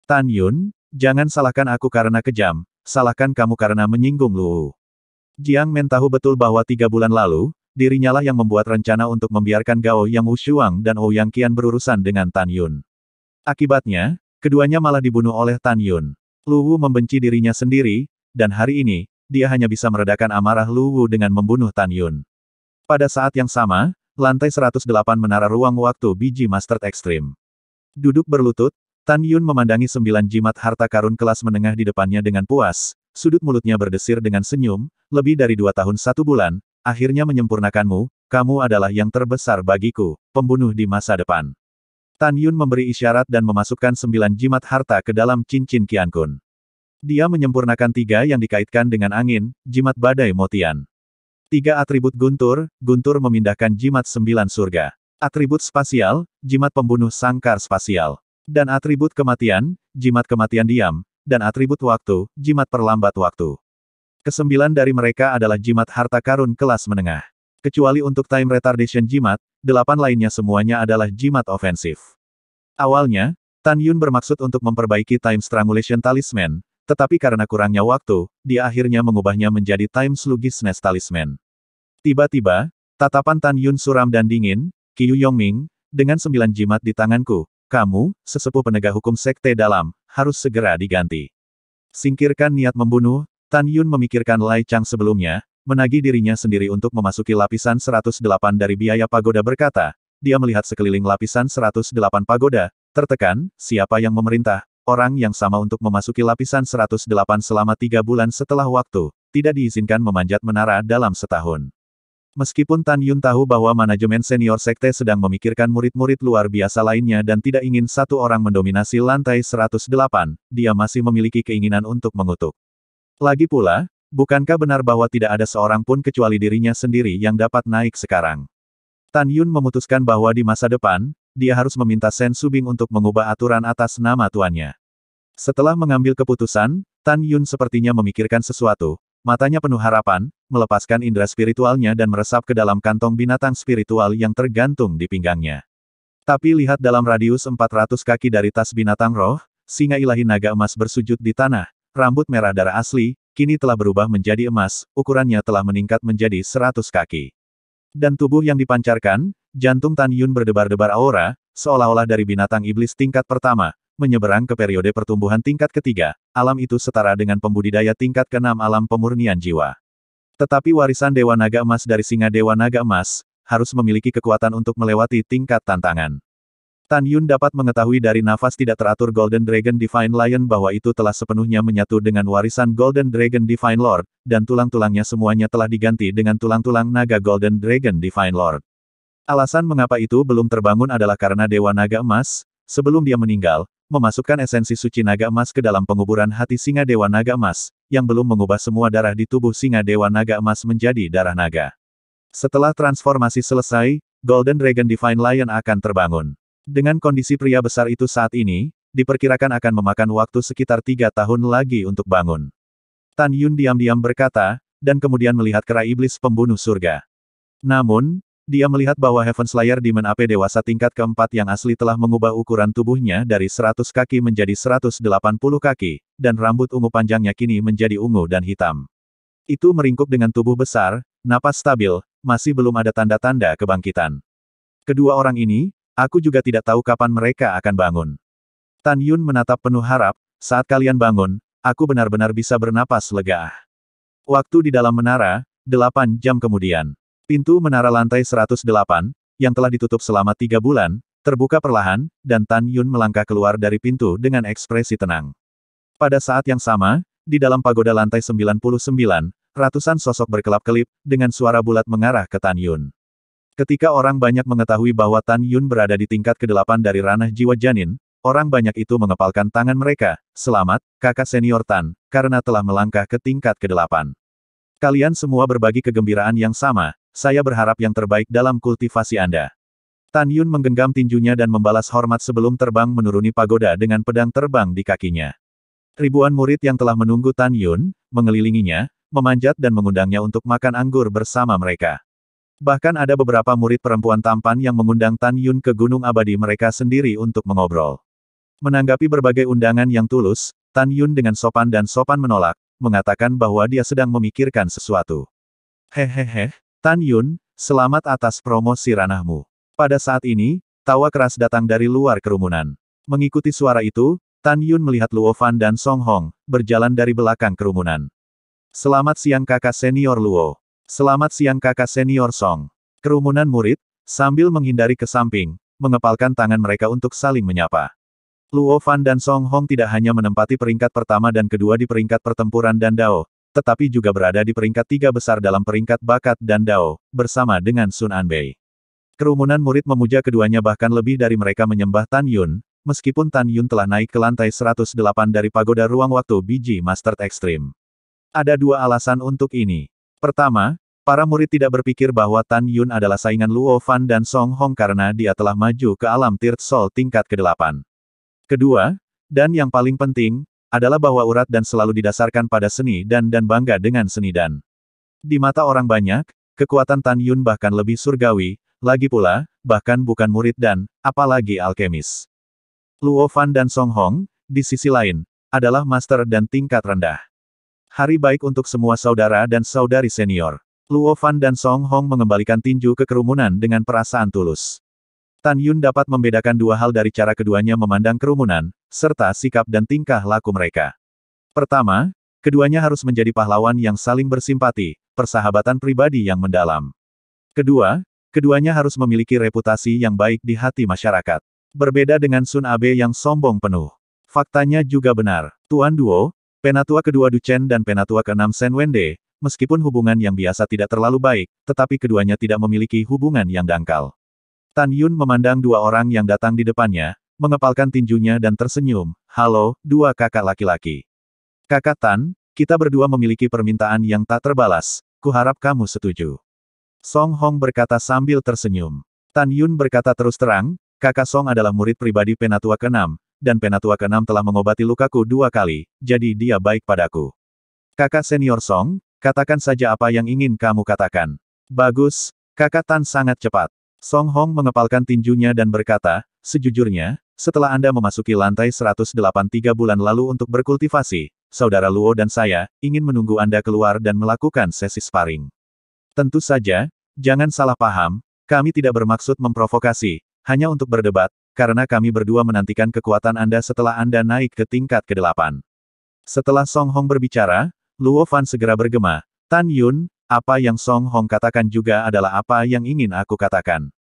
Speaker 1: Tan Yun, jangan salahkan aku karena kejam, salahkan kamu karena menyinggung Luwu. Jiang Men tahu betul bahwa 3 bulan lalu, dirinya lah yang membuat rencana untuk membiarkan Gao Yang Wushuang dan Ouyang Qian berurusan dengan Tan Yun. Akibatnya, keduanya malah dibunuh oleh Tan Yun. Luwu membenci dirinya sendiri, dan hari ini, dia hanya bisa meredakan amarah Luwu dengan membunuh Tan Yun. Pada saat yang sama, lantai 108 menara ruang waktu biji Master Extreme. Duduk berlutut, Tan Yun memandangi 9 jimat harta karun kelas menengah di depannya dengan puas, sudut mulutnya berdesir dengan senyum, lebih dari 2 tahun 1 bulan, akhirnya menyempurnakanmu, kamu adalah yang terbesar bagiku, pembunuh di masa depan. Tan Yun memberi isyarat dan memasukkan 9 jimat harta ke dalam cincin Qiankun. Dia menyempurnakan 3 yang dikaitkan dengan angin, jimat badai motian. 3 atribut guntur, guntur memindahkan jimat 9 surga. Atribut spasial, jimat pembunuh sangkar spasial. Dan atribut kematian, jimat kematian diam, dan atribut waktu, jimat perlambat waktu. Kesembilan dari mereka adalah jimat harta karun kelas menengah. Kecuali untuk time retardation jimat, 8 lainnya semuanya adalah jimat ofensif. Awalnya, Tan Yun bermaksud untuk memperbaiki time strangulation talisman, tetapi karena kurangnya waktu, dia akhirnya mengubahnya menjadi time sluggishness talisman. Tiba-tiba, tatapan Tan Yun suram dan dingin, Qiu Yongming, dengan 9 jimat di tanganku, kamu, sesepuh penegak hukum sekte dalam, harus segera diganti. Singkirkan niat membunuh, Tan Yun memikirkan Lai Chang sebelumnya, menagih dirinya sendiri untuk memasuki lapisan 108 dari biaya pagoda berkata, dia melihat sekeliling lapisan 108 pagoda, tertekan, siapa yang memerintah, orang yang sama untuk memasuki lapisan 108 selama 3 bulan setelah waktu, tidak diizinkan memanjat menara dalam setahun. Meskipun Tan Yun tahu bahwa manajemen senior sekte sedang memikirkan murid-murid luar biasa lainnya dan tidak ingin satu orang mendominasi lantai 108, dia masih memiliki keinginan untuk mengutuk. Lagi pula, bukankah benar bahwa tidak ada seorang pun kecuali dirinya sendiri yang dapat naik sekarang? Tan Yun memutuskan bahwa di masa depan, dia harus meminta Shen Subing untuk mengubah aturan atas nama tuannya. Setelah mengambil keputusan, Tan Yun sepertinya memikirkan sesuatu. Matanya penuh harapan, melepaskan indera spiritualnya dan meresap ke dalam kantong binatang spiritual yang tergantung di pinggangnya. Tapi lihat dalam radius 400 kaki dari tas binatang roh, singa ilahi naga emas bersujud di tanah, rambut merah darah asli, kini telah berubah menjadi emas, ukurannya telah meningkat menjadi 100 kaki. Dan tubuh yang dipancarkan, jantung Tan Yun berdebar-debar aura, seolah-olah dari binatang iblis tingkat pertama, menyeberang ke periode pertumbuhan tingkat ketiga, alam itu setara dengan pembudidaya tingkat ke-6 alam pemurnian jiwa. Tetapi warisan Dewa Naga Emas dari Singa Dewa Naga Emas, harus memiliki kekuatan untuk melewati tingkat tantangan. Tan Yun dapat mengetahui dari nafas tidak teratur Golden Dragon Divine Lion bahwa itu telah sepenuhnya menyatu dengan warisan Golden Dragon Divine Lord, dan tulang-tulangnya semuanya telah diganti dengan tulang-tulang naga Golden Dragon Divine Lord. Alasan mengapa itu belum terbangun adalah karena Dewa Naga Emas, sebelum dia meninggal, memasukkan esensi suci naga emas ke dalam penguburan hati Singa Dewa Naga Emas, yang belum mengubah semua darah di tubuh Singa Dewa Naga Emas menjadi darah naga. Setelah transformasi selesai, Golden Dragon Divine Lion akan terbangun. Dengan kondisi pria besar itu saat ini, diperkirakan akan memakan waktu sekitar 3 tahun lagi untuk bangun. Tan Yun diam-diam berkata, dan kemudian melihat kera iblis pembunuh surga. Namun, dia melihat bahwa Heaven Slayer Demon AP dewasa tingkat keempat yang asli telah mengubah ukuran tubuhnya dari 100 kaki menjadi 180 kaki, dan rambut ungu panjangnya kini menjadi ungu dan hitam. Itu meringkuk dengan tubuh besar, napas stabil, masih belum ada tanda-tanda kebangkitan. Kedua orang ini, aku juga tidak tahu kapan mereka akan bangun. Tan Yun menatap penuh harap, saat kalian bangun, aku benar-benar bisa bernapas lega. Waktu di dalam menara, 8 jam kemudian. Pintu menara lantai 108, yang telah ditutup selama 3 bulan, terbuka perlahan, dan Tan Yun melangkah keluar dari pintu dengan ekspresi tenang. Pada saat yang sama, di dalam pagoda lantai 99, ratusan sosok berkelap-kelip, dengan suara bulat mengarah ke Tan Yun. Ketika orang banyak mengetahui bahwa Tan Yun berada di tingkat ke-8 dari ranah jiwa janin, orang banyak itu mengepalkan tangan mereka, selamat, kakak senior Tan, karena telah melangkah ke tingkat ke-8. Kalian semua berbagi kegembiraan yang sama, saya berharap yang terbaik dalam kultivasi Anda. Tan Yun menggenggam tinjunya dan membalas hormat sebelum terbang menuruni pagoda dengan pedang terbang di kakinya. Ribuan murid yang telah menunggu Tan Yun, mengelilinginya, memanjat dan mengundangnya untuk makan anggur bersama mereka. Bahkan ada beberapa murid perempuan tampan yang mengundang Tan Yun ke gunung abadi mereka sendiri untuk mengobrol. Menanggapi berbagai undangan yang tulus, Tan Yun dengan sopan dan sopan menolak, mengatakan bahwa dia sedang memikirkan sesuatu. Hehehe, Tan Yun, selamat atas promosi ranahmu. Pada saat ini, tawa keras datang dari luar kerumunan. Mengikuti suara itu, Tan Yun melihat Luo Fan dan Song Hong, berjalan dari belakang kerumunan. Selamat siang kakak senior Luo. Selamat siang kakak senior Song. Kerumunan murid, sambil menghindari ke samping, mengepalkan tangan mereka untuk saling menyapa. Luo Fan dan Song Hong tidak hanya menempati peringkat pertama dan kedua di peringkat pertempuran dan Dao, tetapi juga berada di peringkat 3 besar dalam peringkat bakat dan Dao, bersama dengan Sun Anbei. Kerumunan murid memuja keduanya bahkan lebih dari mereka menyembah Tan Yun, meskipun Tan Yun telah naik ke lantai 108 dari pagoda ruang waktu biji Mastered Extreme. Ada dua alasan untuk ini. Pertama, para murid tidak berpikir bahwa Tan Yun adalah saingan Luo Fan dan Song Hong karena dia telah maju ke alam Third Soul tingkat ke-8. Kedua, dan yang paling penting, adalah bahwa urat dan selalu didasarkan pada seni dan bangga dengan seni dan. Di mata orang banyak, kekuatan Tan Yun bahkan lebih surgawi, lagi pula, bahkan bukan murid dan, apalagi alkemis. Luo Fan dan Song Hong, di sisi lain, adalah master dan tingkat rendah. Hari baik untuk semua saudara dan saudari senior. Luo Fan dan Song Hong mengembalikan tinju ke kerumunan dengan perasaan tulus. Tan Yun dapat membedakan dua hal dari cara keduanya memandang kerumunan, serta sikap dan tingkah laku mereka. Pertama, keduanya harus menjadi pahlawan yang saling bersimpati, persahabatan pribadi yang mendalam. Kedua, keduanya harus memiliki reputasi yang baik di hati masyarakat. Berbeda dengan Sun Abe yang sombong penuh. Faktanya juga benar. Tuan Duo, penatua kedua Du Chen dan penatua keenam Shen Wende, meskipun hubungan yang biasa tidak terlalu baik, tetapi keduanya tidak memiliki hubungan yang dangkal. Tan Yun memandang dua orang yang datang di depannya, mengepalkan tinjunya dan tersenyum. Halo, dua kakak laki-laki. Kakak Tan, kita berdua memiliki permintaan yang tak terbalas, kuharap kamu setuju. Song Hong berkata sambil tersenyum. Tan Yun berkata terus terang, kakak Song adalah murid pribadi penatua ke-6, dan penatua ke-6 telah mengobati lukaku 2 kali, jadi dia baik padaku. Kakak senior Song, katakan saja apa yang ingin kamu katakan. Bagus, kakak Tan sangat cepat. Song Hong mengepalkan tinjunya dan berkata, sejujurnya, setelah Anda memasuki lantai 108 3 bulan lalu untuk berkultivasi, Saudara Luo dan saya, ingin menunggu Anda keluar dan melakukan sesi sparring. Tentu saja, jangan salah paham, kami tidak bermaksud memprovokasi, hanya untuk berdebat, karena kami berdua menantikan kekuatan Anda setelah Anda naik ke tingkat ke-8. Setelah Song Hong berbicara, Luo Fan segera bergema, Tan Yun, apa yang Song Hong katakan juga adalah apa yang ingin aku katakan.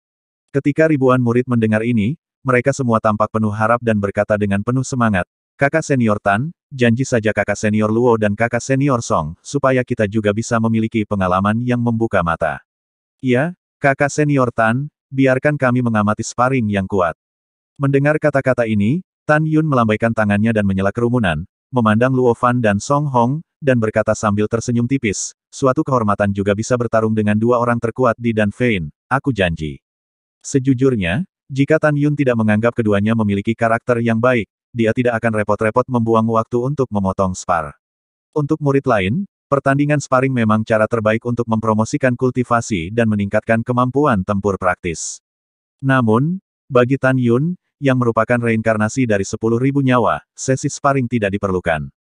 Speaker 1: Ketika ribuan murid mendengar ini, mereka semua tampak penuh harap dan berkata dengan penuh semangat, kakak senior Tan, janji saja kakak senior Luo dan kakak senior Song, supaya kita juga bisa memiliki pengalaman yang membuka mata. Ya, kakak senior Tan, biarkan kami mengamati sparring yang kuat. Mendengar kata-kata ini, Tan Yun melambaikan tangannya dan menyela kerumunan, memandang Luo Fan dan Song Hong, dan berkata sambil tersenyum tipis, suatu kehormatan juga bisa bertarung dengan dua orang terkuat di Dan Fein, aku janji. Sejujurnya, jika Tan Yun tidak menganggap keduanya memiliki karakter yang baik, dia tidak akan repot-repot membuang waktu untuk memotong spar. Untuk murid lain, pertandingan sparring memang cara terbaik untuk mempromosikan kultivasi dan meningkatkan kemampuan tempur praktis. Namun, bagi Tan Yun, yang merupakan reinkarnasi dari 10.000 nyawa, sesi sparring tidak diperlukan.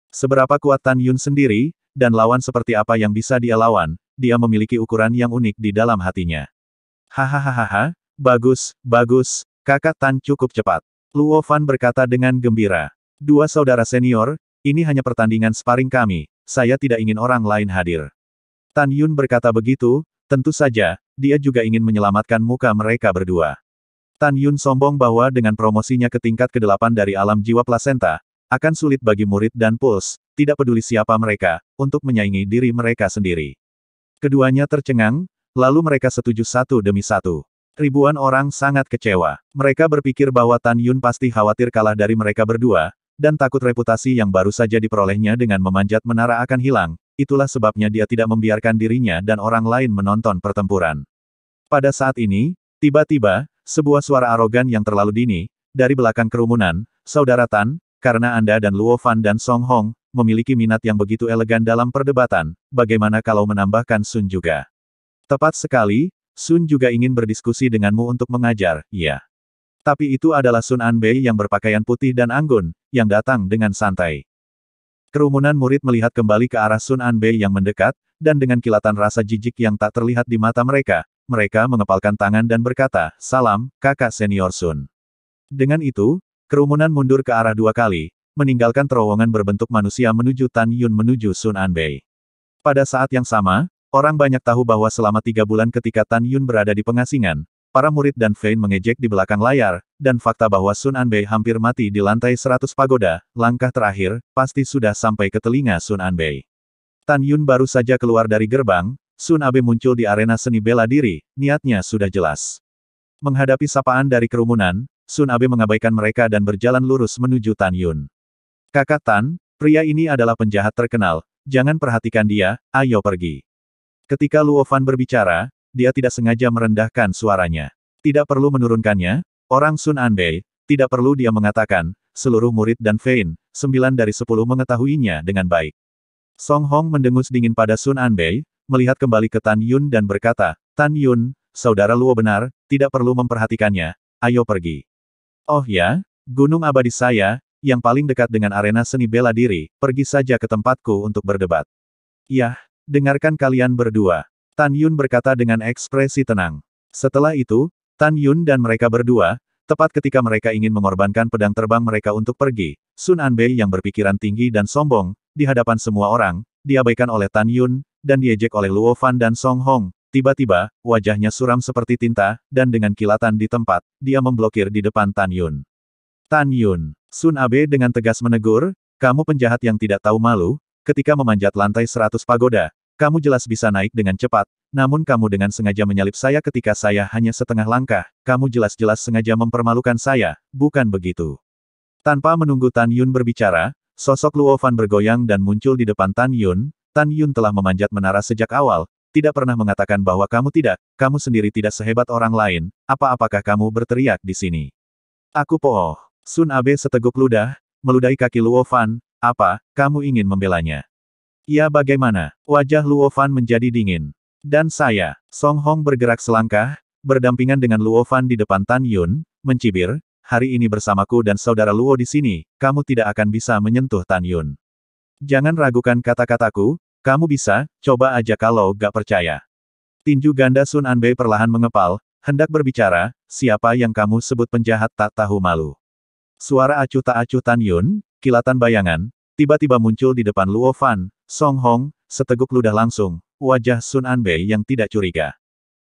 Speaker 1: Seberapa kuat Tan Yun sendiri, dan lawan seperti apa yang bisa dia lawan, dia memiliki ukuran yang unik di dalam hatinya. Hahaha, bagus, bagus, kakak Tan cukup cepat. Luo Fan berkata dengan gembira. Dua saudara senior, ini hanya pertandingan sparring kami, saya tidak ingin orang lain hadir. Tan Yun berkata begitu, tentu saja, dia juga ingin menyelamatkan muka mereka berdua. Tan Yun sombong bahwa dengan promosinya ke tingkat ke-8 dari alam jiwa plasenta, akan sulit bagi murid dan Pulse, tidak peduli siapa mereka, untuk menyaingi diri mereka sendiri. Keduanya tercengang, lalu mereka setuju satu demi satu. Ribuan orang sangat kecewa. Mereka berpikir bahwa Tan Yun pasti khawatir kalah dari mereka berdua, dan takut reputasi yang baru saja diperolehnya dengan memanjat menara akan hilang, itulah sebabnya dia tidak membiarkan dirinya dan orang lain menonton pertempuran. Pada saat ini, tiba-tiba, sebuah suara arogan yang terlalu dini, dari belakang kerumunan, Saudara Tan, karena Anda dan Luo Fan dan Song Hong memiliki minat yang begitu elegan dalam perdebatan, bagaimana kalau menambahkan Sun juga? Tepat sekali, Sun juga ingin berdiskusi denganmu untuk mengajar, ya. Tapi itu adalah Sun Anbei yang berpakaian putih dan anggun, yang datang dengan santai. Kerumunan murid melihat kembali ke arah Sun Anbei yang mendekat, dan dengan kilatan rasa jijik yang tak terlihat di mata mereka, mereka mengepalkan tangan dan berkata, "Salam, kakak senior Sun." Dengan itu, kerumunan mundur ke arah 2 kali, meninggalkan terowongan berbentuk manusia menuju Tan Yun menuju Sun Anbei. Pada saat yang sama, orang banyak tahu bahwa selama 3 bulan ketika Tan Yun berada di pengasingan, para murid dan Fein mengejek di belakang layar, dan fakta bahwa Sun Anbei hampir mati di lantai 100 pagoda, langkah terakhir, pasti sudah sampai ke telinga Sun Anbei. Tan Yun baru saja keluar dari gerbang, Sun Abe muncul di arena seni bela diri, niatnya sudah jelas. Menghadapi sapaan dari kerumunan, Sun Abe mengabaikan mereka dan berjalan lurus menuju Tan Yun. "Kakak Tan, pria ini adalah penjahat terkenal, jangan perhatikan dia, ayo pergi." Ketika Luo Fan berbicara, dia tidak sengaja merendahkan suaranya. Tidak perlu menurunkannya, orang Sun Anbei, tidak perlu dia mengatakan, seluruh murid dan Fein, 9 dari 10 mengetahuinya dengan baik. Song Hong mendengus dingin pada Sun Anbei, melihat kembali ke Tan Yun dan berkata, "Tan Yun, saudara Luo benar, tidak perlu memperhatikannya, ayo pergi." "Oh ya, gunung abadi saya, yang paling dekat dengan arena seni bela diri, pergi saja ke tempatku untuk berdebat." "Yah, dengarkan kalian berdua," Tan Yun berkata dengan ekspresi tenang. Setelah itu, Tan Yun dan mereka berdua, tepat ketika mereka ingin mengorbankan pedang terbang mereka untuk pergi, Sun Anbei yang berpikiran tinggi dan sombong, di hadapan semua orang, diabaikan oleh Tan Yun, dan diejek oleh Luo Fan dan Song Hong. Tiba-tiba, wajahnya suram seperti tinta, dan dengan kilatan di tempat, dia memblokir di depan Tan Yun. "Tan Yun," Sun Abe dengan tegas menegur, "kamu penjahat yang tidak tahu malu, ketika memanjat lantai 100 pagoda, kamu jelas bisa naik dengan cepat, namun kamu dengan sengaja menyalip saya ketika saya hanya setengah langkah, kamu jelas-jelas sengaja mempermalukan saya, bukan begitu?" Tanpa menunggu Tan Yun berbicara, sosok Luo Fan bergoyang dan muncul di depan Tan Yun. "Tan Yun telah memanjat menara sejak awal, tidak pernah mengatakan bahwa kamu sendiri tidak sehebat orang lain, apakah kamu berteriak di sini?" "Aku poh." Sun Abe seteguk ludah, meludahi kaki Luo Fan, "Apa, kamu ingin membelanya?" "Ya bagaimana?" Wajah Luo Fan menjadi dingin. "Dan saya." Song Hong bergerak selangkah, berdampingan dengan Luo Fan di depan Tan Yun, mencibir, "Hari ini bersamaku dan saudara Luo di sini, kamu tidak akan bisa menyentuh Tan Yun. Jangan ragukan kata-kataku, kamu bisa, coba aja kalau gak percaya." Tinju ganda Sun Anbei perlahan mengepal, hendak berbicara, "Siapa yang kamu sebut penjahat tak tahu malu?" Suara acuh tak acuh Tan Yun, kilatan bayangan, tiba-tiba muncul di depan Luo Fan, Song Hong, seteguk ludah langsung, wajah Sun Anbei yang tidak curiga.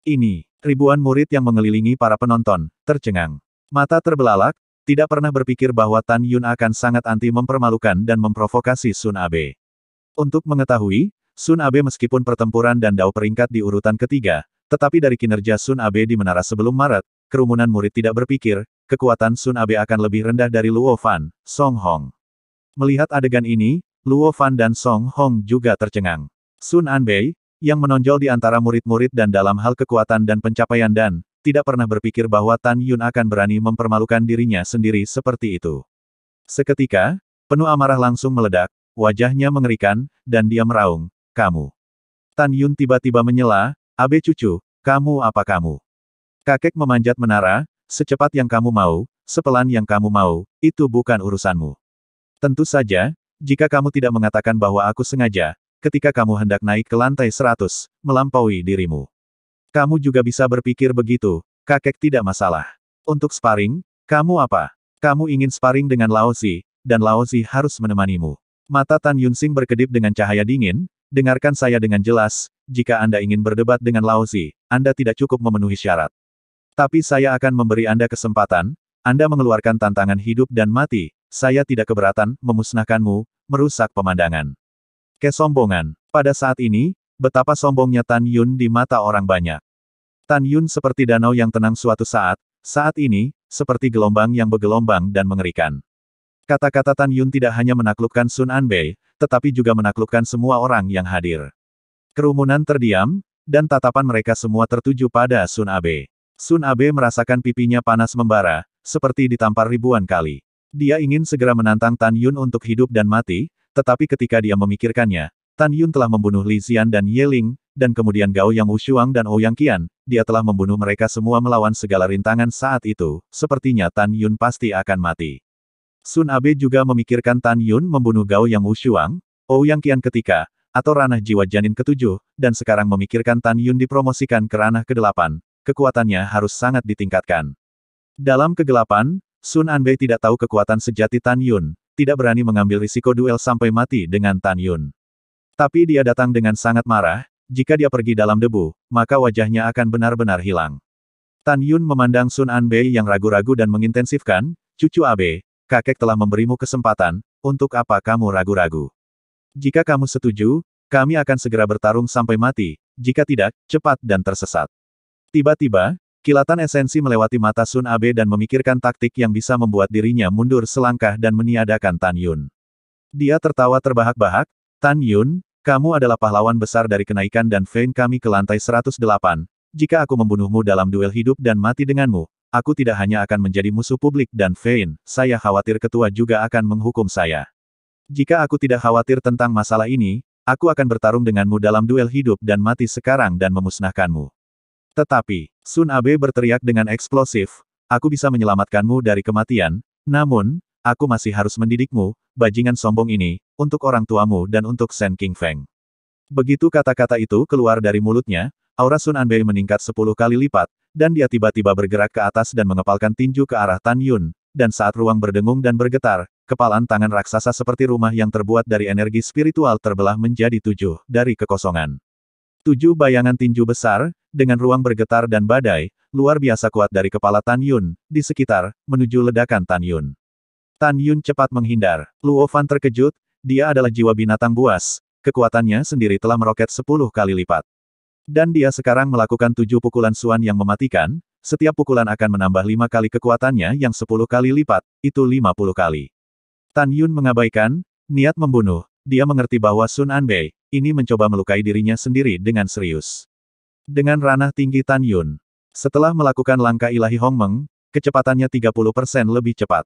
Speaker 1: Ini, ribuan murid yang mengelilingi para penonton, tercengang. Mata terbelalak, tidak pernah berpikir bahwa Tan Yun akan sangat anti mempermalukan dan memprovokasi Sun Abe. Untuk mengetahui, Sun Abe meskipun pertempuran dan dao peringkat di urutan ketiga, tetapi dari kinerja Sun Abe di menara sebelum Maret, kerumunan murid tidak berpikir, kekuatan Sun Abe akan lebih rendah dari Luo Fan, Song Hong. Melihat adegan ini, Luo Fan dan Song Hong juga tercengang. Sun Anbei, yang menonjol di antara murid-murid dan dalam hal kekuatan dan pencapaian dan, tidak pernah berpikir bahwa Tan Yun akan berani mempermalukan dirinya sendiri seperti itu. Seketika, penuh amarah langsung meledak, wajahnya mengerikan, dan dia meraung, "Kamu." Tan Yun tiba-tiba menyela, "Abe cucu, kamu apa kamu? Kakek memanjat menara, secepat yang kamu mau, sepelan yang kamu mau, itu bukan urusanmu. Tentu saja, jika kamu tidak mengatakan bahwa aku sengaja, ketika kamu hendak naik ke lantai 100, melampaui dirimu. Kamu juga bisa berpikir begitu, kakek tidak masalah. Untuk sparring, kamu apa? Kamu ingin sparring dengan Lao Zi, dan Lao Zi harus menemanimu." Mata Tan Yunsing berkedip dengan cahaya dingin, "Dengarkan saya dengan jelas, jika Anda ingin berdebat dengan Lao Zi, Anda tidak cukup memenuhi syarat. Tapi saya akan memberi Anda kesempatan, Anda mengeluarkan tantangan hidup dan mati, saya tidak keberatan memusnahkanmu, merusak pemandangan." Kesombongan. Pada saat ini, betapa sombongnya Tan Yun di mata orang banyak. Tan Yun seperti danau yang tenang suatu saat ini, seperti gelombang yang bergelombang dan mengerikan. Kata-kata Tan Yun tidak hanya menaklukkan Sun Anbei, tetapi juga menaklukkan semua orang yang hadir. Kerumunan terdiam, dan tatapan mereka semua tertuju pada Sun Abe. Sun Abe merasakan pipinya panas membara, seperti ditampar ribuan kali. Dia ingin segera menantang Tan Yun untuk hidup dan mati, tetapi ketika dia memikirkannya, Tan Yun telah membunuh Li Xian dan Ye Ling, dan kemudian Gao Yang Wushuang dan Ouyang Qian, dia telah membunuh mereka semua melawan segala rintangan saat itu, sepertinya Tan Yun pasti akan mati. Sun Abe juga memikirkan Tan Yun membunuh Gao Yang Wushuang, Ouyang Qian ketika, atau ranah jiwa janin ketujuh, dan sekarang memikirkan Tan Yun dipromosikan ke ranah ke-8, kekuatannya harus sangat ditingkatkan. Dalam kegelapan, Sun Anbei tidak tahu kekuatan sejati Tan Yun, tidak berani mengambil risiko duel sampai mati dengan Tan Yun. Tapi dia datang dengan sangat marah, jika dia pergi dalam debu, maka wajahnya akan benar-benar hilang. Tan Yun memandang Sun Anbei yang ragu-ragu dan mengintensifkan, "Cucu Abe, kakek telah memberimu kesempatan, untuk apa kamu ragu-ragu? Jika kamu setuju, kami akan segera bertarung sampai mati, jika tidak, cepat dan tersesat." Tiba-tiba, kilatan esensi melewati mata Sun Abe dan memikirkan taktik yang bisa membuat dirinya mundur selangkah dan meniadakan Tan Yun. Dia tertawa terbahak-bahak, "Tan Yun, kamu adalah pahlawan besar dari kenaikan dan Fein kami ke lantai 108. Jika aku membunuhmu dalam duel hidup dan mati denganmu, aku tidak hanya akan menjadi musuh publik dan Fein, saya khawatir ketua juga akan menghukum saya. Jika aku tidak khawatir tentang masalah ini, aku akan bertarung denganmu dalam duel hidup dan mati sekarang dan memusnahkanmu." Tetapi, Sun Abe berteriak dengan eksplosif, "Aku bisa menyelamatkanmu dari kematian, namun, aku masih harus mendidikmu, bajingan sombong ini, untuk orang tuamu dan untuk Shen Qingfeng." Begitu kata-kata itu keluar dari mulutnya, aura Sun Anbei meningkat 10 kali lipat, dan dia tiba-tiba bergerak ke atas dan mengepalkan tinju ke arah Tan Yun, dan saat ruang berdengung dan bergetar, kepalan tangan raksasa seperti rumah yang terbuat dari energi spiritual terbelah menjadi 7 dari kekosongan. 7 bayangan tinju besar, dengan ruang bergetar dan badai, luar biasa kuat dari kepala Tan Yun, di sekitar, menuju ledakan Tan Yun. Tan Yun cepat menghindar. Luo Fan terkejut, dia adalah jiwa binatang buas, kekuatannya sendiri telah meroket 10 kali lipat. Dan dia sekarang melakukan 7 pukulan Suan yang mematikan, setiap pukulan akan menambah 5 kali kekuatannya yang 10 kali lipat, itu 50 kali. Tan Yun mengabaikan, niat membunuh, dia mengerti bahwa Sun Anbei, ini mencoba melukai dirinya sendiri dengan serius. Dengan ranah tinggi Tan Yun, setelah melakukan langkah ilahi Hongmeng, kecepatannya 30% lebih cepat.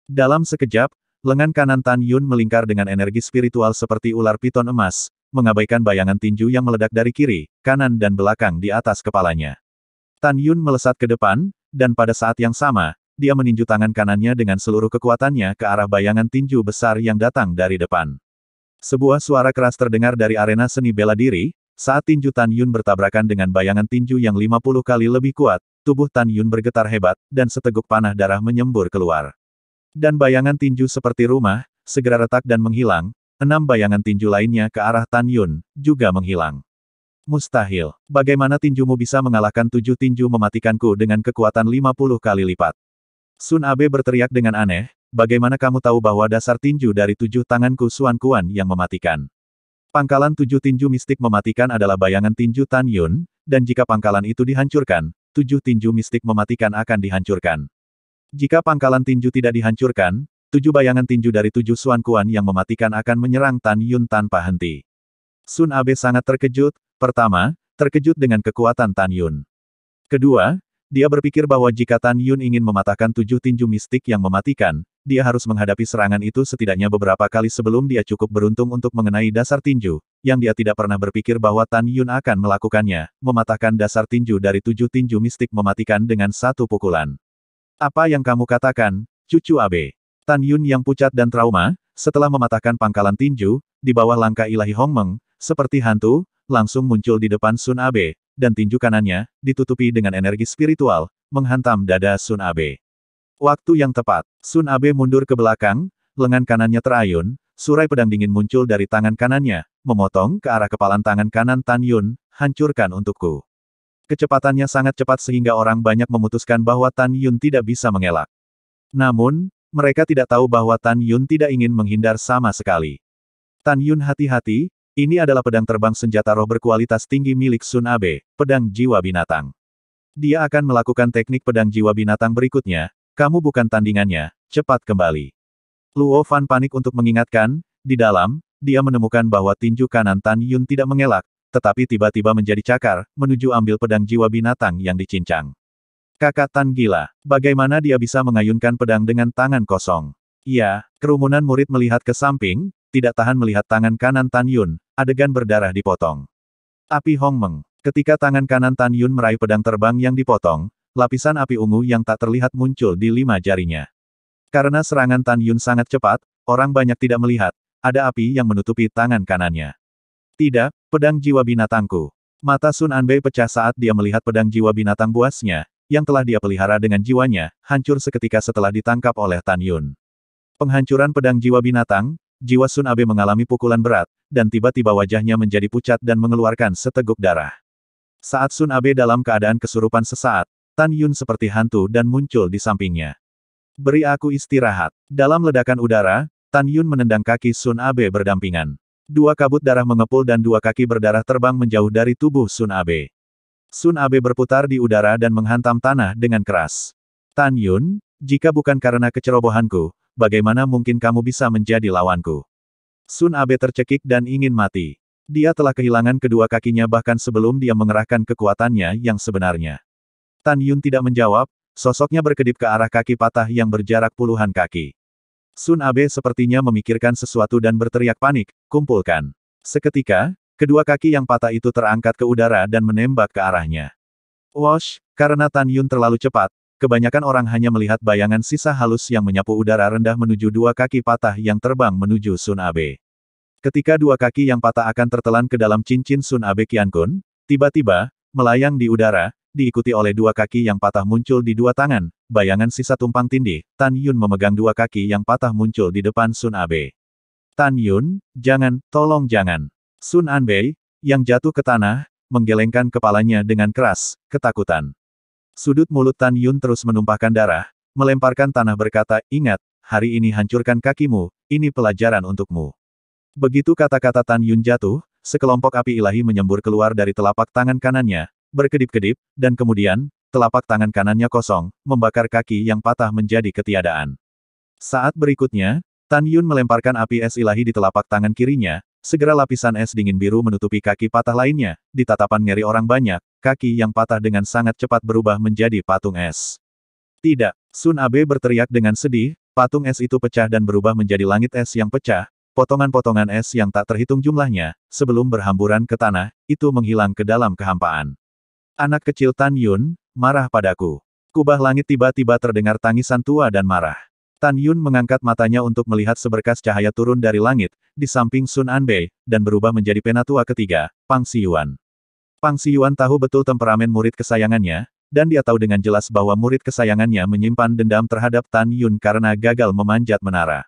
Speaker 1: Dalam sekejap, lengan kanan Tan Yun melingkar dengan energi spiritual seperti ular piton emas, mengabaikan bayangan tinju yang meledak dari kiri, kanan dan belakang di atas kepalanya. Tan Yun melesat ke depan, dan pada saat yang sama, dia meninju tangan kanannya dengan seluruh kekuatannya ke arah bayangan tinju besar yang datang dari depan. Sebuah suara keras terdengar dari arena seni bela diri, saat tinju Tan Yun bertabrakan dengan bayangan tinju yang 50 kali lebih kuat, tubuh Tan Yun bergetar hebat, dan seteguk panah darah menyembur keluar. Dan bayangan tinju seperti rumah, segera retak dan menghilang, 6 bayangan tinju lainnya ke arah Tan Yun, juga menghilang. "Mustahil. Bagaimana tinjumu bisa mengalahkan 7 tinju mematikanku dengan kekuatan 50 kali lipat?" Sun Abe berteriak dengan aneh, "Bagaimana kamu tahu bahwa dasar tinju dari 7 tanganku Suan Kuan yang mematikan?" Pangkalan 7 tinju mistik mematikan adalah bayangan tinju Tan Yun, dan jika pangkalan itu dihancurkan, 7 tinju mistik mematikan akan dihancurkan. Jika pangkalan tinju tidak dihancurkan, 7 bayangan tinju dari 7 Suan Kuan yang mematikan akan menyerang Tan Yun tanpa henti. Sun Abe sangat terkejut, pertama, terkejut dengan kekuatan Tan Yun. Kedua, dia berpikir bahwa jika Tan Yun ingin mematahkan 7 tinju mistik yang mematikan, dia harus menghadapi serangan itu setidaknya beberapa kali sebelum dia cukup beruntung untuk mengenai dasar tinju, yang dia tidak pernah berpikir bahwa Tan Yun akan melakukannya, mematahkan dasar tinju dari 7 tinju mistik mematikan dengan 1 pukulan. "Apa yang kamu katakan, cucu Abe?" Tan Yun yang pucat dan trauma, setelah mematahkan pangkalan tinju, di bawah langkah ilahi Hongmeng, seperti hantu, langsung muncul di depan Sun Abe, dan tinju kanannya, ditutupi dengan energi spiritual, menghantam dada Sun Abe. Waktu yang tepat, Sun Abe mundur ke belakang, lengan kanannya terayun, surai pedang dingin muncul dari tangan kanannya, memotong ke arah kepalan tangan kanan Tan Yun, "Hancurkan untukku." Kecepatannya sangat cepat sehingga orang banyak memutuskan bahwa Tan Yun tidak bisa mengelak. Namun, mereka tidak tahu bahwa Tan Yun tidak ingin menghindar sama sekali. "Tan Yun hati-hati, ini adalah pedang terbang senjata roh berkualitas tinggi milik Sun Abe, pedang jiwa binatang. Dia akan melakukan teknik pedang jiwa binatang berikutnya, kamu bukan tandingannya, cepat kembali." Luo Fan panik untuk mengingatkan, di dalam, dia menemukan bahwa tinju kanan Tan Yun tidak mengelak, tetapi tiba-tiba menjadi cakar, menuju ambil pedang jiwa binatang yang dicincang. Kakak Tan gila, bagaimana dia bisa mengayunkan pedang dengan tangan kosong? Iya, kerumunan murid melihat ke samping, tidak tahan melihat tangan kanan Tan Yun, adegan berdarah dipotong. Api Hongmeng. Ketika tangan kanan Tan Yun meraih pedang terbang yang dipotong, lapisan api ungu yang tak terlihat muncul di 5 jarinya. Karena serangan Tan Yun sangat cepat, orang banyak tidak melihat, ada api yang menutupi tangan kanannya. Tidak, pedang jiwa binatangku. Mata Sun Anbei pecah saat dia melihat pedang jiwa binatang buasnya, yang telah dia pelihara dengan jiwanya, hancur seketika setelah ditangkap oleh Tan Yun. Penghancuran pedang jiwa binatang, jiwa Sun Abe mengalami pukulan berat, dan tiba-tiba wajahnya menjadi pucat dan mengeluarkan seteguk darah. Saat Sun Abe dalam keadaan kesurupan sesaat, Tan Yun seperti hantu dan muncul di sampingnya. Beri aku istirahat. Dalam ledakan udara, Tan Yun menendang kaki Sun Abe berdampingan. 2 kabut darah mengepul dan 2 kaki berdarah terbang menjauh dari tubuh Sun Abe. Sun Abe berputar di udara dan menghantam tanah dengan keras. Tan Yun, jika bukan karena kecerobohanku, bagaimana mungkin kamu bisa menjadi lawanku? Sun Abe tercekik dan ingin mati. Dia telah kehilangan kedua kakinya bahkan sebelum dia mengerahkan kekuatannya yang sebenarnya. Tan Yun tidak menjawab, sosoknya berkedip ke arah kaki patah yang berjarak puluhan kaki. Sun Abe sepertinya memikirkan sesuatu dan berteriak panik, kumpulkan. Seketika, kedua kaki yang patah itu terangkat ke udara dan menembak ke arahnya. Wosh, karena Tan Yun terlalu cepat, kebanyakan orang hanya melihat bayangan sisa halus yang menyapu udara rendah menuju 2 kaki patah yang terbang menuju Sun Abe. Ketika 2 kaki yang patah akan tertelan ke dalam cincin Sun Abe Qiankun, tiba-tiba, melayang di udara, diikuti oleh 2 kaki yang patah muncul di 2 tangan, bayangan sisa tumpang tindih, Tan Yun memegang 2 kaki yang patah muncul di depan Sun Abe. Tan Yun, jangan, tolong jangan. Sun Anbei, yang jatuh ke tanah, menggelengkan kepalanya dengan keras, ketakutan. Sudut mulut Tan Yun terus menumpahkan darah, melemparkan tanah berkata, ingat, hari ini hancurkan kakimu, ini pelajaran untukmu. Begitu kata-kata Tan Yun jatuh, sekelompok api ilahi menyembur keluar dari telapak tangan kanannya, berkedip-kedip, dan kemudian, telapak tangan kanannya kosong, membakar kaki yang patah menjadi ketiadaan. Saat berikutnya, Tan Yun melemparkan api es ilahi di telapak tangan kirinya, segera lapisan es dingin biru menutupi kaki patah lainnya, di tatapan ngeri orang banyak, kaki yang patah dengan sangat cepat berubah menjadi patung es. Tidak, Sun Abe berteriak dengan sedih, patung es itu pecah dan berubah menjadi langit es yang pecah, potongan-potongan es yang tak terhitung jumlahnya, sebelum berhamburan ke tanah, itu menghilang ke dalam kehampaan. Anak kecil Tan Yun, marah padaku. Kubah langit tiba-tiba terdengar tangisan tua dan marah. Tan Yun mengangkat matanya untuk melihat seberkas cahaya turun dari langit, di samping Sun Anbei, dan berubah menjadi penatua ketiga, Pang Xiyuan. Pang Xiyuan tahu betul temperamen murid kesayangannya, dan dia tahu dengan jelas bahwa murid kesayangannya menyimpan dendam terhadap Tan Yun karena gagal memanjat menara.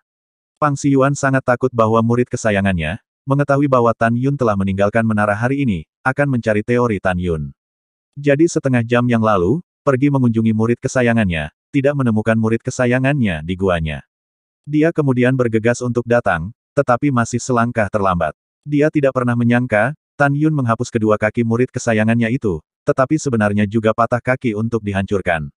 Speaker 1: Pang Xiyuan sangat takut bahwa murid kesayangannya, mengetahui bahwa Tan Yun telah meninggalkan menara hari ini, akan mencari teori Tan Yun. Jadi setengah jam yang lalu, pergi mengunjungi murid kesayangannya, tidak menemukan murid kesayangannya di guanya. Dia kemudian bergegas untuk datang, tetapi masih selangkah terlambat. Dia tidak pernah menyangka, Tan Yun menghapus kedua kaki murid kesayangannya itu, tetapi sebenarnya juga patah kaki untuk dihancurkan.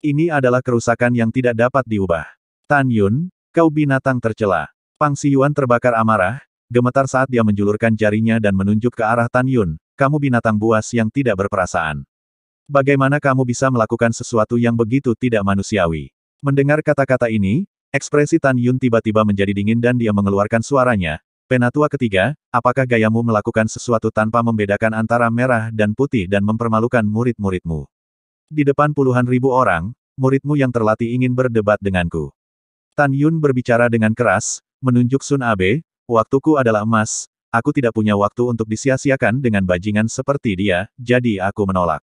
Speaker 1: Ini adalah kerusakan yang tidak dapat diubah. Tan Yun, kau binatang tercela. Pang Xiyuan terbakar amarah, gemetar saat dia menjulurkan jarinya dan menunjuk ke arah Tan Yun. Kamu binatang buas yang tidak berperasaan. Bagaimana kamu bisa melakukan sesuatu yang begitu tidak manusiawi? Mendengar kata-kata ini, ekspresi Tan Yun tiba-tiba menjadi dingin dan dia mengeluarkan suaranya. Penatua ketiga, apakah gayamu melakukan sesuatu tanpa membedakan antara merah dan putih dan mempermalukan murid-muridmu? Di depan puluhan ribu orang, muridmu yang terlatih ingin berdebat denganku. Tan Yun berbicara dengan keras, menunjuk Sun Abe, waktuku adalah emas. Aku tidak punya waktu untuk disia-siakan dengan bajingan seperti dia, jadi aku menolak.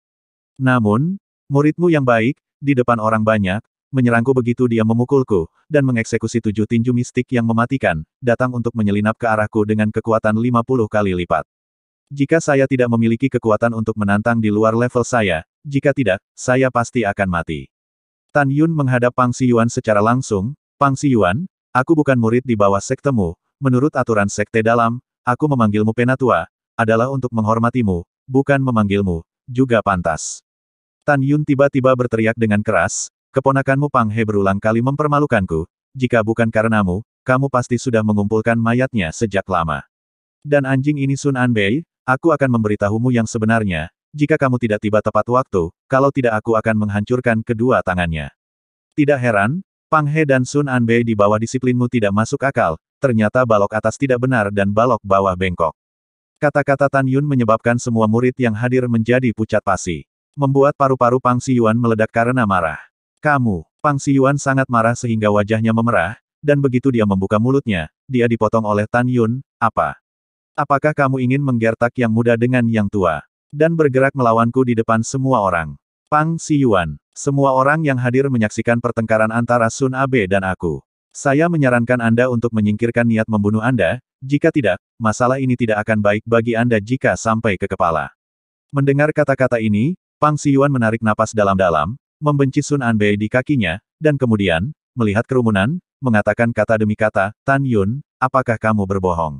Speaker 1: Namun, muridmu yang baik, di depan orang banyak, menyerangku begitu dia memukulku, dan mengeksekusi 7 tinju mistik yang mematikan, datang untuk menyelinap ke arahku dengan kekuatan 50 kali lipat. Jika saya tidak memiliki kekuatan untuk menantang di luar level saya, jika tidak, saya pasti akan mati. Tan Yun menghadap Pang Xiyuan secara langsung, Pang Xiyuan, aku bukan murid di bawah sektemu, menurut aturan sekte dalam, aku memanggilmu penatua, adalah untuk menghormatimu, bukan memanggilmu, juga pantas. Tan Yun tiba-tiba berteriak dengan keras, keponakanmu Pang He berulang kali mempermalukanku, jika bukan karenamu, kamu pasti sudah mengumpulkan mayatnya sejak lama. Dan anjing ini Sun Anbei, aku akan memberitahumu yang sebenarnya, jika kamu tidak tiba tepat waktu, kalau tidak aku akan menghancurkan kedua tangannya. Tidak heran, Pang He dan Sun Anbei di bawah disiplinmu tidak masuk akal, ternyata balok atas tidak benar dan balok bawah bengkok. Kata-kata Tan Yun menyebabkan semua murid yang hadir menjadi pucat pasi. Membuat paru-paru Pang Siyuan meledak karena marah. Kamu, Pang Siyuan sangat marah sehingga wajahnya memerah, dan begitu dia membuka mulutnya, dia dipotong oleh Tan Yun, apa? Apakah kamu ingin menggertak yang muda dengan yang tua? Dan bergerak melawanku di depan semua orang. Pang Siyuan, semua orang yang hadir menyaksikan pertengkaran antara Sun Abe dan aku. Saya menyarankan Anda untuk menyingkirkan niat membunuh Anda, jika tidak, masalah ini tidak akan baik bagi Anda jika sampai ke kepala. Mendengar kata-kata ini, Pang Siyuan menarik napas dalam-dalam, membenci Sun Anbei di kakinya, dan kemudian, melihat kerumunan, mengatakan kata demi kata, Tan Yun, apakah kamu berbohong?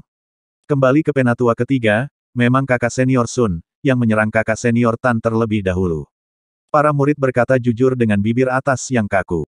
Speaker 1: Kembali ke penatua ketiga, memang kakak senior Sun, yang menyerang kakak senior Tan terlebih dahulu. Para murid berkata jujur dengan bibir atas yang kaku.